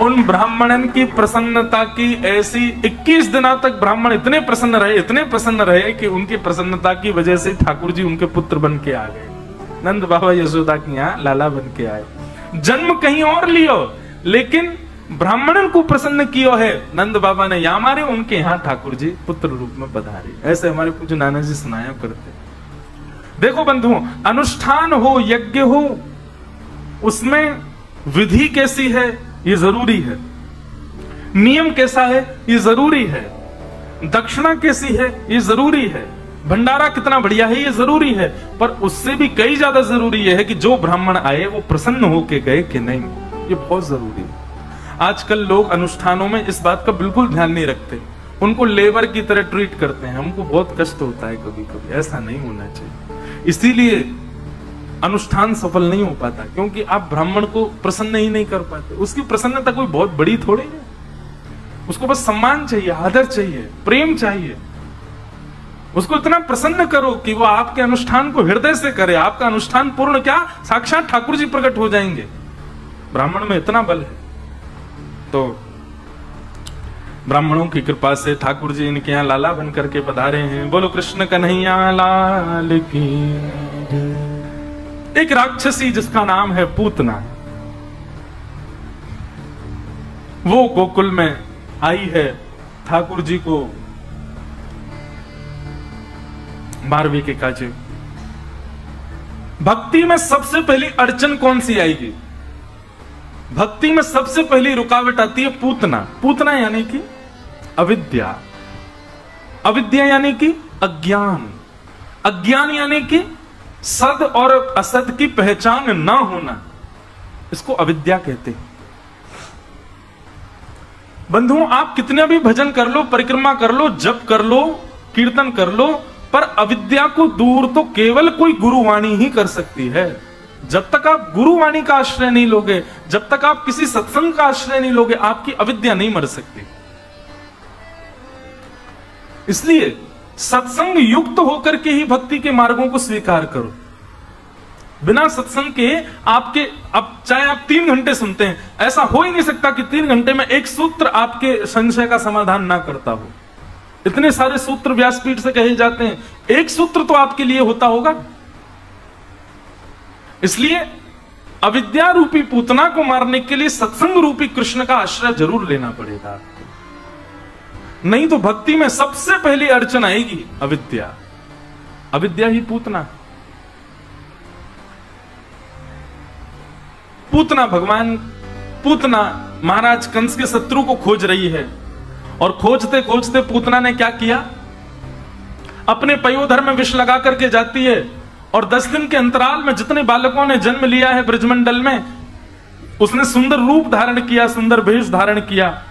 उन ब्राह्मणन की प्रसन्नता की ऐसी 21 दिनों तक ब्राह्मण इतने प्रसन्न रहे कि उनकी प्रसन्नता की वजह से ठाकुर जी उनके पुत्र बन के आ गए। नंद बाबा यशोदा के यहाँ लाला बन के आए। जन्म कहीं और लियो लेकिन ब्राह्मणन को प्रसन्न किया है नंद बाबा ने, यहाँ मारे उनके यहाँ ठाकुर जी पुत्र रूप में पधारे। ऐसे हमारे पूज्य नाना जी सुनाया करते। देखो बंधुओं, अनुष्ठान हो, यज्ञ हो, उसमें विधि कैसी है ये जरूरी है, नियम कैसा है ये जरूरी है, दक्षिणा कैसी है ये जरूरी है, भंडारा कितना बढ़िया है ये जरूरी है, पर उससे भी कई ज्यादा जरूरी है कि जो ब्राह्मण आए वो प्रसन्न होके गए कि नहीं, ये बहुत जरूरी है। आजकल लोग अनुष्ठानों में इस बात का बिल्कुल ध्यान नहीं रखते, उनको लेबर की तरह ट्रीट करते हैं। हमको बहुत कष्ट होता है कभी कभी, ऐसा नहीं होना चाहिए। इसीलिए अनुष्ठान सफल नहीं हो पाता, क्योंकि आप ब्राह्मण को प्रसन्न ही नहीं कर पाते। उसकी प्रसन्नता कोई बहुत बड़ी थोड़ी है, उसको बस सम्मान चाहिए, आदर चाहिए, प्रेम चाहिए। उसको इतना प्रसन्न करो कि वो आपके अनुष्ठान को हृदय से करे। आपका अनुष्ठान पूर्ण क्या, साक्षात ठाकुर जी प्रकट हो जाएंगे। ब्राह्मण में इतना बल है। तो ब्राह्मणों की कृपा से ठाकुर जी इनके यहाँ लाला बन करके पधारे हैं। बोलो कृष्ण कन्हैया लाल की। एक राक्षसी जिसका नाम है पूतना, वो गोकुल में आई है ठाकुर जी को मारवे के काजे। भक्ति में सबसे पहली अड़चन कौन सी आएगी? भक्ति में सबसे पहली रुकावट आती है पूतना। पूतना यानी कि अविद्या, अविद्या यानी कि अज्ञान, अज्ञान यानी कि सद और असद की पहचान ना होना, इसको अविद्या कहते हैं। बंधुओं, आप कितने भी भजन कर लो, परिक्रमा कर लो, जप कर लो, कीर्तन कर लो, पर अविद्या को दूर तो केवल कोई गुरुवाणी ही कर सकती है। जब तक आप गुरुवाणी का आश्रय नहीं लोगे, जब तक आप किसी सत्संग का आश्रय नहीं लोगे, आपकी अविद्या नहीं मर सकती। इसलिए सत्संग युक्त होकर के ही भक्ति के मार्गों को स्वीकार करो। बिना सत्संग के आपके, अब चाहे आप 3 घंटे सुनते हैं, ऐसा हो ही नहीं सकता कि 3 घंटे में एक सूत्र आपके संशय का समाधान ना करता हो। इतने सारे सूत्र व्यासपीठ से कहे जाते हैं, एक सूत्र तो आपके लिए होता होगा। इसलिए अविद्या रूपी पूतना को मारने के लिए सत्संग रूपी कृष्ण का आश्रय जरूर लेना पड़ेगा आपको। नहीं तो भक्ति में सबसे पहली अड़चन आएगी अविद्या। अविद्या ही पूतना। पूतना भगवान, पूतना महाराज कंस के शत्रु को खोज रही है, और खोजते खोजते पूतना ने क्या किया, अपने पयोधर में विष लगा करके जाती है, और 10 दिन के अंतराल में जितने बालकों ने जन्म लिया है ब्रजमंडल में, उसने सुंदर रूप धारण किया, सुंदर वेश धारण किया,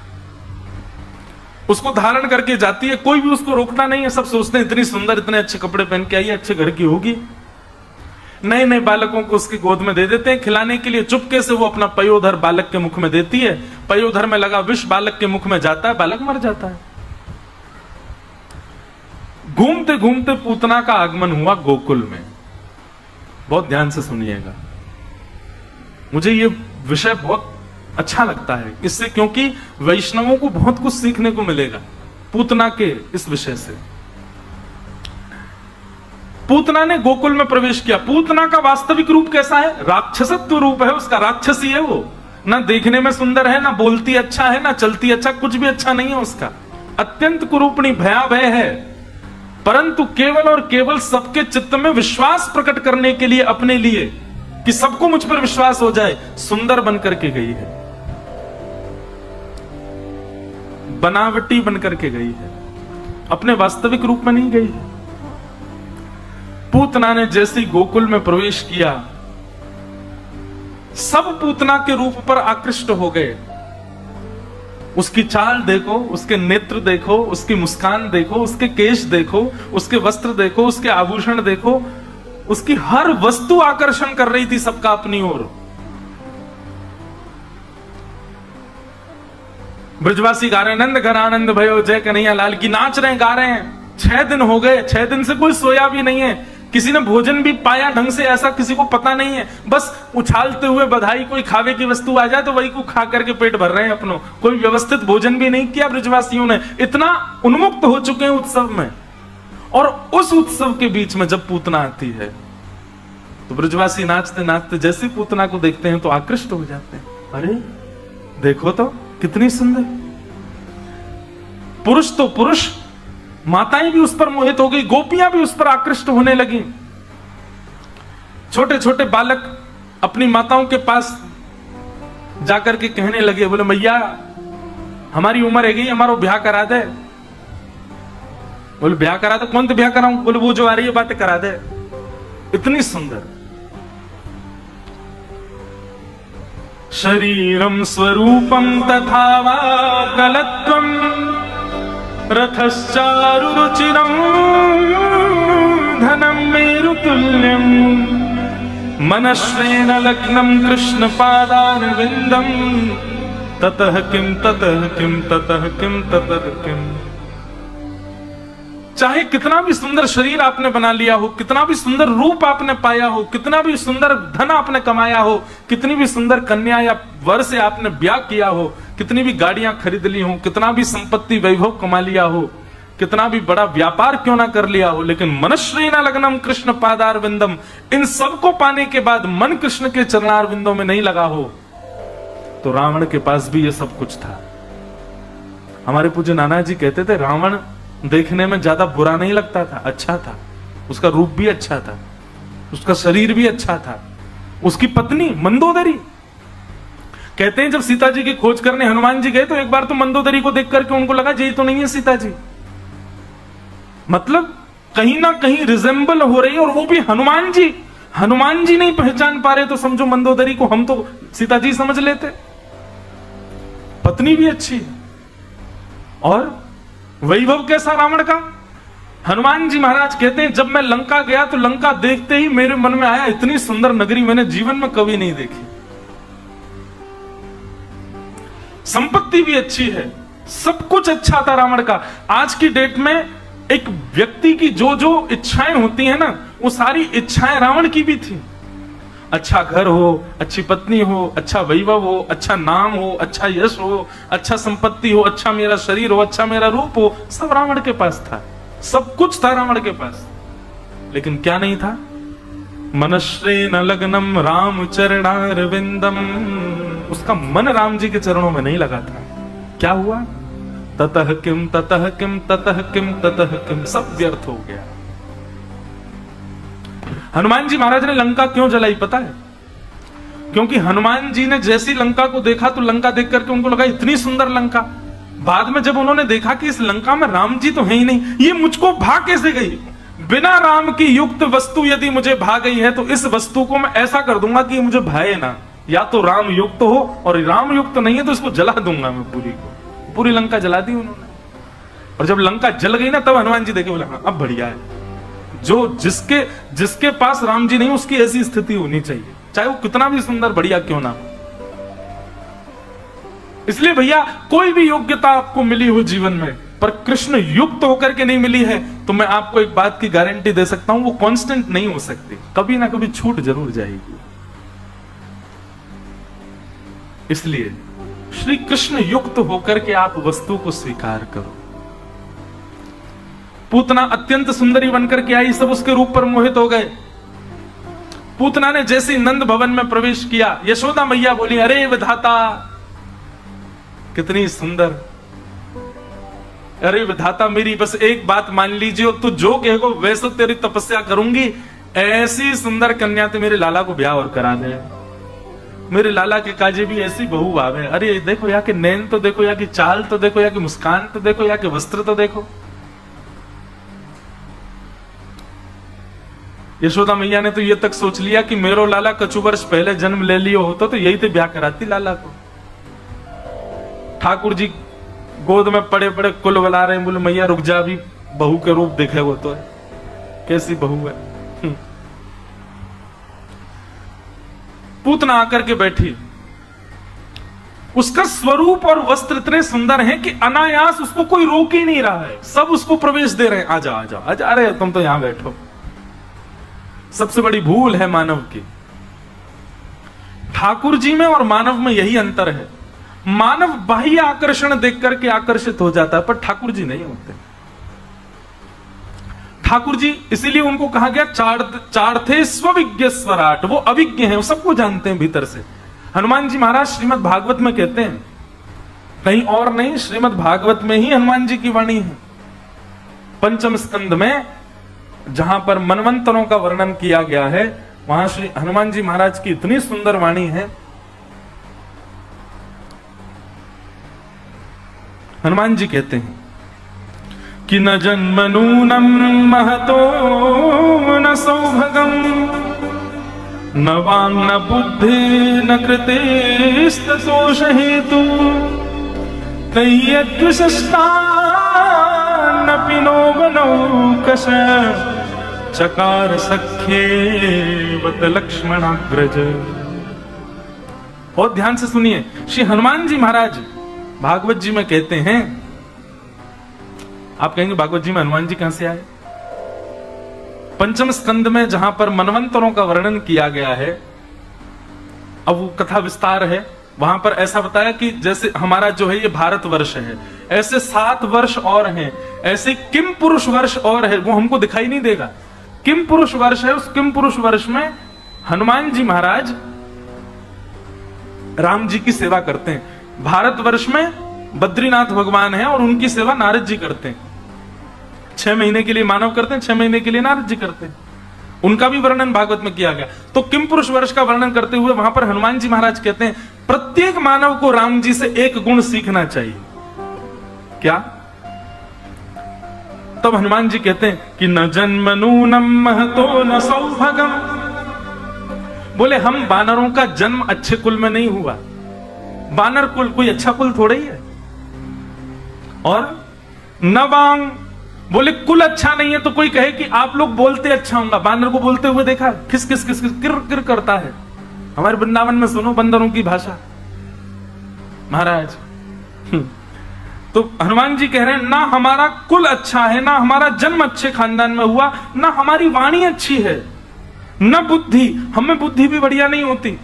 उसको धारण करके जाती है। कोई भी उसको रोकता नहीं है, सब सोचते हैं इतनी सुंदर, इतने अच्छे कपड़े पहन के आई है, अच्छे घर की होगी। नए नए बालकों को उसकी गोद में दे देते हैं खिलाने के लिए। चुपके से वो अपना पयोधर बालक के मुख में देती है, पयोधर में लगा विष बालक के मुख में जाता है, बालक मर जाता है। घूमते घूमते पूतना का आगमन हुआ गोकुल में। बहुत ध्यान से सुनिएगा, मुझे ये विषय बहुत अच्छा लगता है इससे, क्योंकि वैष्णवों को बहुत कुछ सीखने को मिलेगा पूतना के इस विषय से। पूतना ने गोकुल में प्रवेश किया। पूतना का वास्तविक रूप कैसा है? राक्षसत्व रूप है उसका, राक्षसी है वो। ना देखने में सुंदर है, ना बोलती अच्छा है, ना चलती अच्छा, कुछ भी अच्छा नहीं है उसका। अत्यंत कुरूपणी भयावह है, परंतु केवल और केवल सबके चित्त में विश्वास प्रकट करने के लिए, अपने लिए, कि सबको मुझ पर विश्वास हो जाए, सुंदर बन करके गई है, बनावटी बन करके गई है, अपने वास्तविक रूप में नहीं गई है। पूतना ने जैसे गोकुल में प्रवेश किया, सब पूतना के रूप पर आकृष्ट हो गए। उसकी चाल देखो, उसके नेत्र देखो, उसकी मुस्कान देखो, उसके केश देखो, उसके वस्त्र देखो, उसके आभूषण देखो, उसकी हर वस्तु आकर्षण कर रही थी सबका अपनी ओर। ब्रजवासी गा रहे हैं, नंद घर आनंद भयो जय कन्हैया लाल की, नाच रहे हैं, गा रहे हैं। 6 दिन हो गए, 6 दिन से कोई सोया भी नहीं है, किसी ने भोजन भी पाया ढंग से, ऐसा किसी को पता नहीं है। बस उछालते हुए बधाई, कोई खावे की वस्तु आ जाए तो वही को खा करके पेट भर रहे हैं अपनों। कोई व्यवस्थित भोजन भी नहीं किया ब्रजवासियों ने, इतना उन्मुक्त हो चुके हैं उत्सव में। और उस उत्सव के बीच में जब पूतना आती है तो ब्रजवासी नाचते नाचते जैसे पूतना को देखते हैं तो आकृष्ट हो जाते हैं। अरे देखो तो कितनी सुंदर। पुरुष तो पुरुष, माताएं भी उस पर मोहित हो गई, गोपियां भी उस पर आकृष्ट होने लगी। छोटे छोटे बालक अपनी माताओं के पास जाकर के कहने लगे, बोले मैया हमारी उम्र है गई, हमारा ब्याह करा दे। बोले ब्याह करा दे? कौन तो ब्याह कराऊं? बोले वो जो आ रही है बातें करा दे। इतनी सुंदर। शरीरम स्वरूपम तथा वा कलत्वम रथश्चारु रुचिरम धनम मेरुतुल्यम मनश्रेण लग्नम कृष्ण पादारविंदम ततः किम ततः किम ततः किम ततः किम। चाहे कितना भी सुंदर शरीर आपने बना लिया हो, कितना भी सुंदर रूप आपने पाया हो, कितना भी सुंदर धन आपने कमाया हो, कितनी भी सुंदर कन्या या वर से आपने ब्याह किया हो, कितनी भी गाड़ियां खरीद ली हो, कितना भी संपत्ति वैभव कमा लिया हो, कितना भी बड़ा व्यापार क्यों ना कर लिया हो, लेकिन मनश्रेणा लग्नम कृष्ण पादारविंदम, इन सबको पाने के बाद मन कृष्ण के चरणारविंदों में नहीं लगा हो, तो रावण के पास भी ये सब कुछ था। हमारे पूज्य नाना जी कहते थे रावण देखने में ज्यादा बुरा नहीं लगता था, अच्छा था, उसका रूप भी अच्छा था, उसका शरीर भी अच्छा था। उसकी पत्नी मंदोदरी, कहते हैं जब सीता जी की खोज करने हनुमान जी गए तो एक बार तो मंदोदरी को देख करके उनको लगा यही तो नहीं है सीता जी, मतलब कहीं ना कहीं रिजेंबल हो रही है, और वो भी हनुमान जी नहीं पहचान पा रहे तो समझो मंदोदरी को हम तो सीता जी समझ लेते। पत्नी भी अच्छी है, और वैभव कैसा रावण का। हनुमान जी महाराज कहते हैं जब मैं लंका गया तो लंका देखते ही मेरे मन में आया इतनी सुंदर नगरी मैंने जीवन में कभी नहीं देखी। संपत्ति भी अच्छी है, सब कुछ अच्छा था रावण का। आज की डेट में एक व्यक्ति की जो जो इच्छाएं होती है ना, वो सारी इच्छाएं रावण की भी थी। अच्छा घर हो, अच्छी पत्नी हो, अच्छा वैभव हो, अच्छा नाम हो, अच्छा यश हो, अच्छा संपत्ति हो, अच्छा मेरा शरीर हो, अच्छा मेरा रूप हो, सब रावण के पास था, सब कुछ था रावण के पास। लेकिन क्या नहीं था? मनश्रेण लग्नम राम चरणारविंदम, उसका मन राम जी के चरणों में नहीं लगा था। क्या हुआ? ततः किम ततः किम ततः किम ततः किम, सब व्यर्थ हो गया। हनुमान जी महाराज ने लंका क्यों जलाई पता है? क्योंकि हनुमान जी ने जैसी लंका को देखा तो लंका देख करके उनको लगा इतनी सुंदर लंका। बाद में जब उन्होंने देखा कि इस लंका में राम जी तो है ही नहीं, ये मुझको भा कैसे गई? बिना राम की युक्त वस्तु यदि मुझे भा गई है तो इस वस्तु को मैं ऐसा कर दूंगा कि मुझे भाए ना, या तो राम युक्त हो, और राम युक्त नहीं है तो इसको जला दूंगा मैं पूरी को। पूरी लंका जला दी उन्होंने। और जब लंका जल गई ना तब हनुमान जी देखे बोले हाँ अब बढ़िया है, जो जिसके पास राम जी नहीं, उसकी ऐसी स्थिति होनी चाहिए, चाहे वो कितना भी सुंदर बढ़िया क्यों ना हो। इसलिए भैया, कोई भी योग्यता आपको मिली हो जीवन में, पर कृष्ण युक्त होकर के नहीं मिली है, तो मैं आपको एक बात की गारंटी दे सकता हूं, वो कांस्टेंट नहीं हो सकती, कभी ना कभी छूट जरूर जाएगी। इसलिए श्री कृष्ण युक्त होकर के आप वस्तु को स्वीकार करो। पूतना अत्यंत सुंदरी बनकर के आई, सब उसके रूप पर मोहित हो गए। पूतना ने जैसे नंद भवन में प्रवेश किया, यशोदा मैया बोली, अरे विधाता कितनी सुंदर, अरे विधाता मेरी बस एक बात मान लीजिए, तू जो कहेगो वैसे तेरी तपस्या करूंगी, ऐसी सुंदर कन्या तो मेरे लाला को ब्याह और करा दे, मेरे लाला के काजे भी ऐसी बहू आवे। अरे देखो यहाँ के नैन तो देखो, यहाँ की चाल तो देखो, यहाँ की मुस्कान तो देखो, यहाँ के वस्त्र तो देखो। यशोदा मैया ने तो ये तक सोच लिया कि मेरो लाला कछु वर्ष पहले जन्म ले लियो होता तो यही तो ब्याह कराती लाला को। ठाकुर जी गोद में पड़े पड़े कुल बला रहे हैं, बोले मैया रुक जा, अभी बहू के रूप देखे वो तो है, कैसी बहू है। पूतना आकर के बैठी, उसका स्वरूप और वस्त्र इतने सुंदर हैं कि अनायास उसको कोई रोक ही नहीं रहा है, सब उसको प्रवेश दे रहे हैं, आजा आजा आजा, अरे तुम तो यहां बैठो। सबसे बड़ी भूल है मानव की, ठाकुर जी में और मानव में यही अंतर है। मानव बाह्य आकर्षण देख करके आकर्षित हो जाता है, पर ठाकुर जी नहीं होते। ठाकुर जी इसीलिए उनको कहा गया चार थे स्वविज्ञ स्वराट, वो अविज्ञ हैं, वो सबको जानते हैं भीतर से। हनुमान जी महाराज श्रीमद् भागवत में कहते हैं, कहीं और नहीं, श्रीमद् भागवत में ही हनुमान जी की वाणी है। पंचम स्कंद में जहां पर मनवंतरों का वर्णन किया गया है, वहां श्री हनुमान जी महाराज की इतनी सुंदर वाणी है। हनुमान जी कहते हैं कि न जन्मनूनम महतो न सौभगम न वांग न बुद्धि न कृतेस्तोष हेतु तय्यद्विशिष्टा न पिनो बनौकश चकार सख्ये बत लक्ष्मणाग्रज। और ध्यान से सुनिए, श्री हनुमान जी महाराज भागवत जी में कहते हैं, आप कहेंगे भागवत जी में हनुमान जी कहां से आए? पंचम स्कंद में जहां पर मनवंतरों का वर्णन किया गया है, अब वो कथा विस्तार है, वहां पर ऐसा बताया कि जैसे हमारा जो है ये भारतवर्ष है, ऐसे 7 वर्ष और हैं, ऐसे किम पुरुष वर्ष और है, वो हमको दिखाई नहीं देगा। किम पुरुष वर्ष है, उस किम पुरुष वर्ष में हनुमान जी महाराज राम जी की सेवा करते हैं। भारतवर्ष में बद्रीनाथ भगवान है और उनकी सेवा नारद जी करते हैं। 6 महीने के लिए मानव करते हैं, 6 महीने के लिए नारद जी करते हैं। उनका भी वर्णन भागवत में किया गया। तो किम पुरुष वर्ष का वर्णन करते हुए वहां पर हनुमान जी महाराज कहते हैं, प्रत्येक मानव को राम जी से एक गुण सीखना चाहिए। क्या? तब हनुमान जी कहते हैं कि न जन्मनूनम महतो न सौभगम, बोले हम बानरों का जन्म अच्छे कुल में नहीं हुआ। बानर कुल कोई अच्छा कुल थोड़ा ही है। और नवांग, बोले कुल अच्छा नहीं है तो कोई कहे कि आप लोग बोलते अच्छा होगा। बानर को बोलते हुए देखा, किस किस किस किस किर किर करता है। हमारे वृंदावन में सुनो बंदरों की भाषा महाराज। तो हनुमान जी कह रहे हैं, ना हमारा कुल अच्छा है, ना हमारा जन्म अच्छे खानदान में हुआ, ना हमारी वाणी अच्छी है, न बुद्धि, हमें बुद्धि भी बढ़िया नहीं होती,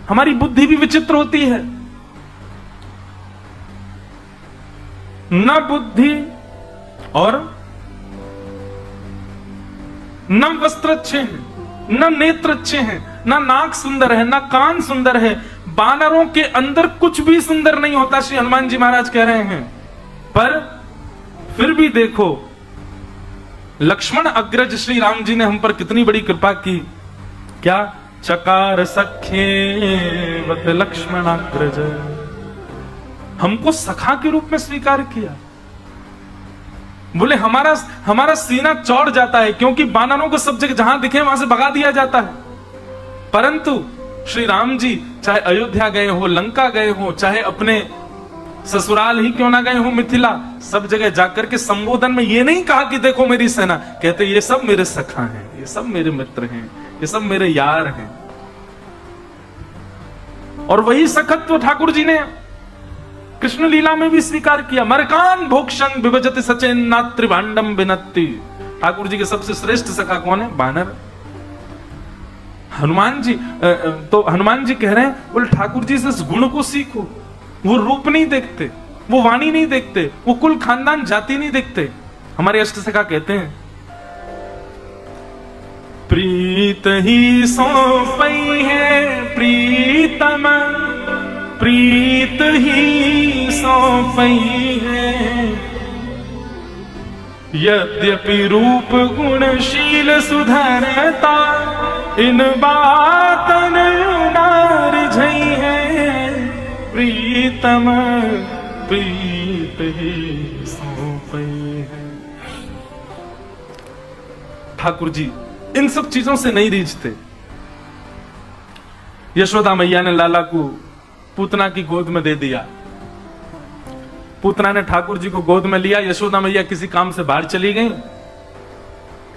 हमारी बुद्धि भी विचित्र होती है। न बुद्धि और न वस्त्र अच्छे हैं, न नेत्र अच्छे हैं, न नाक सुंदर है, न कान सुंदर है। बानरों के अंदर कुछ भी सुंदर नहीं होता, श्री हनुमान जी महाराज कह रहे हैं। पर फिर भी देखो, लक्ष्मण अग्रज श्री राम जी ने हम पर कितनी बड़ी कृपा की। क्या? चकार सखे वत लक्ष्मणाग्रज, हमको सखा के रूप में स्वीकार किया। बोले हमारा सीना चौड़ जाता है, क्योंकि बानरों को सब जगह जहां दिखे वहां से भगा दिया जाता है। परंतु श्री राम जी चाहे अयोध्या गए हो, लंका गए हो, चाहे अपने ससुराल ही क्यों ना गए हो मिथिला, सब जगह जाकर के संबोधन में ये नहीं कहा कि देखो मेरी सेना, कहते ये सब मेरे सखा हैं, ये सब मेरे मित्र हैं, ये सब मेरे यार हैं। और वही सखत्व ठाकुर जी ने कृष्ण लीला में भी स्वीकार किया। मरकान भोक्षण विभजति सचेन नात्रि भांडम बिनत्ति। ठाकुर जी के सबसे श्रेष्ठ सखा कौन है? बानर। हनुमान जी, तो हनुमान जी कह रहे हैं बोले ठाकुर जी से इस गुण को सीखो। वो रूप नहीं देखते, वो वाणी नहीं देखते, वो कुल खानदान जाति नहीं देखते। हमारे अष्ट सखा कहते हैं प्रीत ही सौंपई है प्रीतम, प्रीत ही सौंपई है, यद्यपि रूप गुणशील सुधरता, इन बातन नार झई है, प्रीतम प्रीत ही सौंपई है। ठाकुर जी इन सब चीजों से नहीं रीझते। यशोदा मैया ने लाला को पूतना की गोद में दे दिया। पूतना ने ठाकुर जी को गोद में लिया, यशोदा मैया किसी काम से बाहर चली गई।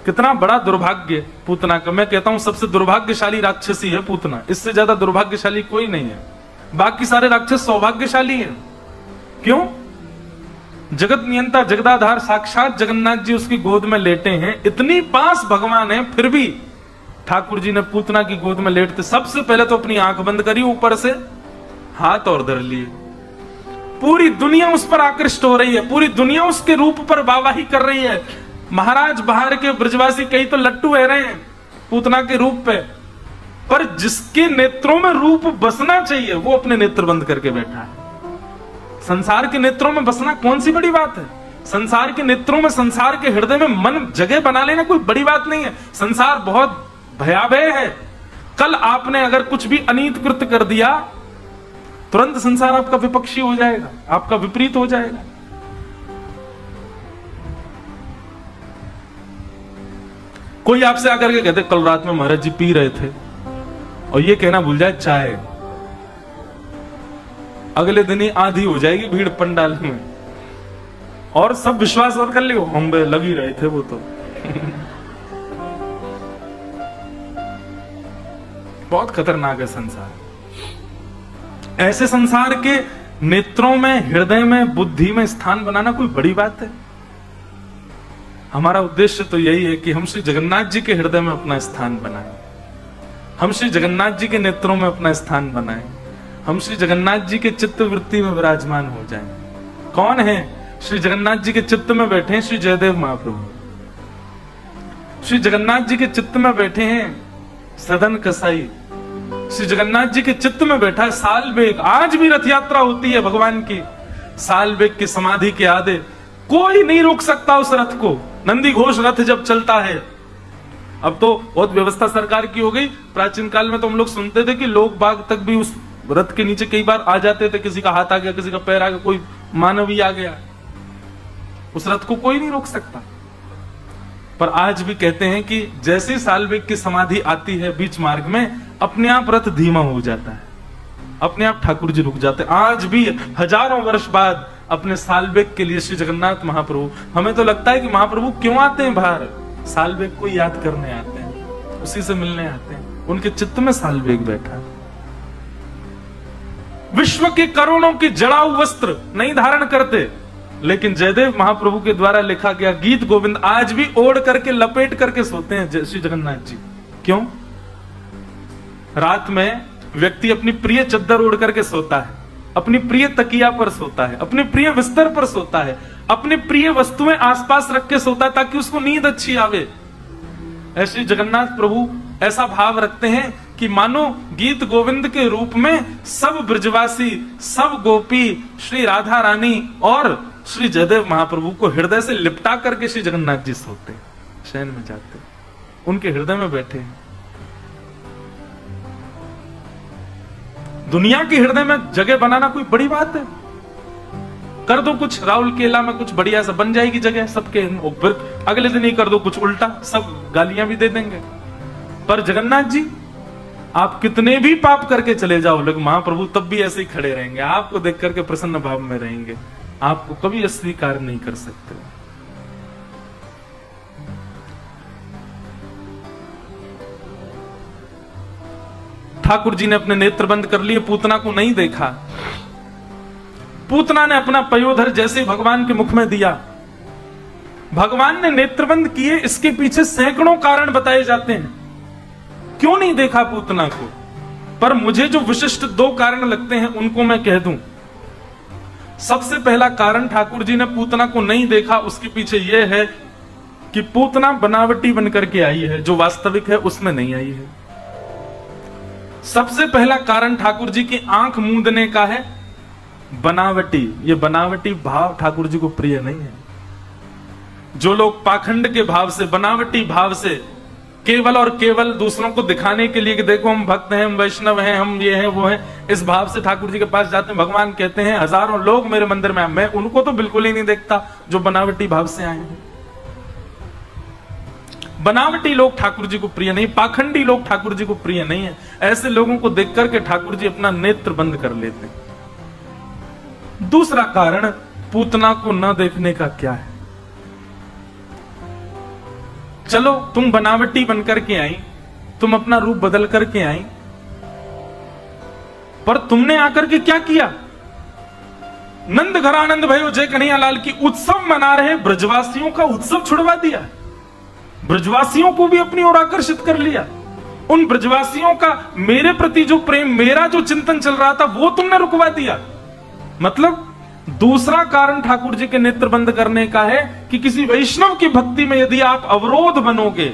कितना बड़ा दुर्भाग्य पूतना का। मैं कहता हूं सबसे दुर्भाग्यशाली राक्षसी है पूतना, इससे ज्यादा दुर्भाग्यशाली कोई नहीं है। बाकी सारे राक्षस सौभाग्यशाली हैं। क्यों? जगत नियंता जगदाधार साक्षात जगन्नाथ जी उसकी गोद में लेटे हैं, इतनी पास भगवान है, फिर भी ठाकुर जी ने पूतना की गोद में लेटते सबसे पहले तो अपनी आंख बंद करी, ऊपर से हाथ और धर लिए। पूरी दुनिया उस पर आकृष्ट हो रही है, पूरी दुनिया उसके रूप पर वाहवाही कर रही है। महाराज बाहर के ब्रजवासी कई तो लट्टू है रहे हैं पूतना के रूप पे, पर जिसके नेत्रों में रूप बसना चाहिए वो अपने नेत्र बंद करके बैठा है। संसार के नेत्रों में बसना कौन सी बड़ी बात है? संसार के नेत्रों में, संसार के हृदय में मन जगह बना लेना कोई बड़ी बात नहीं है। संसार बहुत भयावह है। कल आपने अगर कुछ भी अनीत कृत्य कर दिया, तुरंत संसार आपका विपक्षी हो जाएगा, आपका विपरीत हो जाएगा। कोई आपसे आकर के कहते कल रात में महाराज जी पी रहे थे, और ये कहना भूल जाए चाय, अगले दिन ही आधी हो जाएगी भीड़ पंडाल में, और सब विश्वास और कर लियो हम लग ही रहे थे वो तो। बहुत खतरनाक है संसार। ऐसे संसार के नेत्रों में, हृदय में, बुद्धि में स्थान बनाना कोई बड़ी बात है? हमारा उद्देश्य तो यही है कि हम श्री जगन्नाथ जी के हृदय में अपना स्थान बनाएं, हम श्री जगन्नाथ जी के नेत्रों में अपना स्थान बनाएं, हम श्री जगन्नाथ जी के चित्त वृत्ति में विराजमान हो जाएं। कौन है श्री जगन्नाथ जी के चित्त में बैठे हैं? श्री जयदेव महाप्रभु। श्री जगन्नाथ जी के चित्त में बैठे हैं सदन कसाई। श्री जगन्नाथ जी के चित्त में बैठा है साल बेग। आज भी रथ यात्रा होती है भगवान की, साल बेग की समाधि के आगे कोई नहीं रोक सकता उस रथ को। नंदी घोष रथ जब चलता है, अब तो बहुत व्यवस्था सरकार की हो गई। प्राचीन काल में तो हम लोग सुनते थे कि लोग बाग तक भी उस रथ के नीचे कई बार आ जाते थे, किसी का हाथ आ गया, किसी का पैर आ गया, कोई मानव ही आ गया, उस रथ को कोई नहीं रोक सकता। पर आज भी कहते हैं कि जैसे सालवेग की समाधि आती है बीच मार्ग में, अपने आप रथ धीमा हो जाता है, अपने आप ठाकुर जी रुक जाते हैं। आज भी हजारों वर्ष बाद अपने सालवेग के लिए श्री जगन्नाथ महाप्रभु, हमें तो लगता है कि महाप्रभु क्यों आते हैं बाहर? सालवेग को याद करने आते हैं, उसी से मिलने आते हैं। उनके चित्त में सालवेग बैठा है। विश्व के करोड़ों के जड़ाऊ वस्त्र नहीं धारण करते, लेकिन जयदेव महाप्रभु के द्वारा लिखा गया गीत गोविंद आज भी ओढ़ करके, लपेट करके सोते हैं श्री जगन्नाथ जी। क्यों? रात में व्यक्ति अपनी प्रिय चद्दर ओढ़ करके सोता है, अपनी प्रिय तकिया पर सोता है, अपने प्रिय बिस्तर पर सोता है, अपने प्रिय वस्तुएं आसपास रख के सोता है ताकि उसको नींद अच्छी आवे। ऐसे जगन्नाथ प्रभु ऐसा भाव रखते हैं कि मानो गीत गोविंद के रूप में सब ब्रजवासी, सब गोपी, श्री राधा रानी और श्री जयदेव महाप्रभु को हृदय से लिपटा करके श्री जगन्नाथ जी सोते, शयन में जाते, उनके हृदय में बैठे हैं। दुनिया के हृदय में जगह बनाना कोई बड़ी बात है? कर दो कुछ, राहुल केला में कुछ बढ़िया सा बन जाएगी जगह सबके, फिर अगले दिन ही कर दो कुछ उल्टा, सब गालियां भी दे देंगे। पर जगन्नाथ जी आप कितने भी पाप करके चले जाओ, लेकिन महाप्रभु तब भी ऐसे ही खड़े रहेंगे, आपको देख करके प्रसन्न भाव में रहेंगे। आपको कभी अस्वीकार नहीं कर सकते। ठाकुर जी ने अपने नेत्र बंद कर लिए, पूतना को नहीं देखा। पूतना ने अपना पयोधर जैसे भगवान के मुख में दिया, भगवान ने नेत्र बंद किए। इसके पीछे सैकड़ों कारण बताए जाते हैं क्यों नहीं देखा पूतना को, पर मुझे जो विशिष्ट 2 कारण लगते हैं उनको मैं कह दूं। सबसे पहला कारण ठाकुर जी ने पूतना को नहीं देखा, उसके पीछे यह है कि पूतना बनावटी बनकर के आई है, जो वास्तविक है उसमें नहीं आई है। सबसे पहला कारण ठाकुर जी की आंख मूंदने का है, बनावटी। ये बनावटी भाव ठाकुर जी को प्रिय नहीं है। जो लोग पाखंड के भाव से, बनावटी भाव से, केवल और केवल दूसरों को दिखाने के लिए कि देखो हम भक्त हैं, हम वैष्णव हैं, हम ये हैं वो हैं, इस भाव से ठाकुर जी के पास जाते हैं। भगवान कहते हैं हजारों लोग मेरे मंदिर में, मैं उनको तो बिल्कुल ही नहीं देखता जो बनावटी भाव से आए हैं। बनावटी लोग ठाकुर जी को प्रिय नहीं, पाखंडी लोग ठाकुर जी को प्रिय नहीं है। ऐसे लोगों को देख करके ठाकुर जी अपना नेत्र बंद कर लेते हैं। दूसरा कारण पूतना को न देखने का क्या है? चलो तुम बनावटी बनकर के आई, तुम अपना रूप बदल करके आई, पर तुमने आकर के क्या किया? नंद घर आनंद भयो जय कन्हैया लाल की उत्सव मना रहे ब्रजवासियों का उत्सव छुड़वा दिया। ब्रजवासियों को भी अपनी ओर आकर्षित कर लिया। उन ब्रजवासियों का मेरे प्रति जो प्रेम, मेरा जो चिंतन चल रहा था, वो तुमने रुकवा दिया। मतलब दूसरा कारण ठाकुर जी के नेत्र बंद करने का है कि किसी वैष्णव की भक्ति में यदि आप अवरोध बनोगे,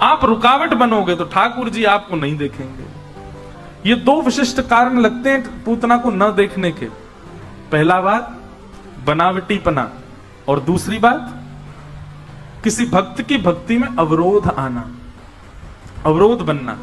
आप रुकावट बनोगे, तो ठाकुर जी आपको नहीं देखेंगे। ये 2 विशिष्ट कारण लगते हैं पूतना को न देखने के। पहला बात बनावटीपना, और दूसरी बात किसी भक्त की भक्ति में अवरोध आना, अवरोध बनना।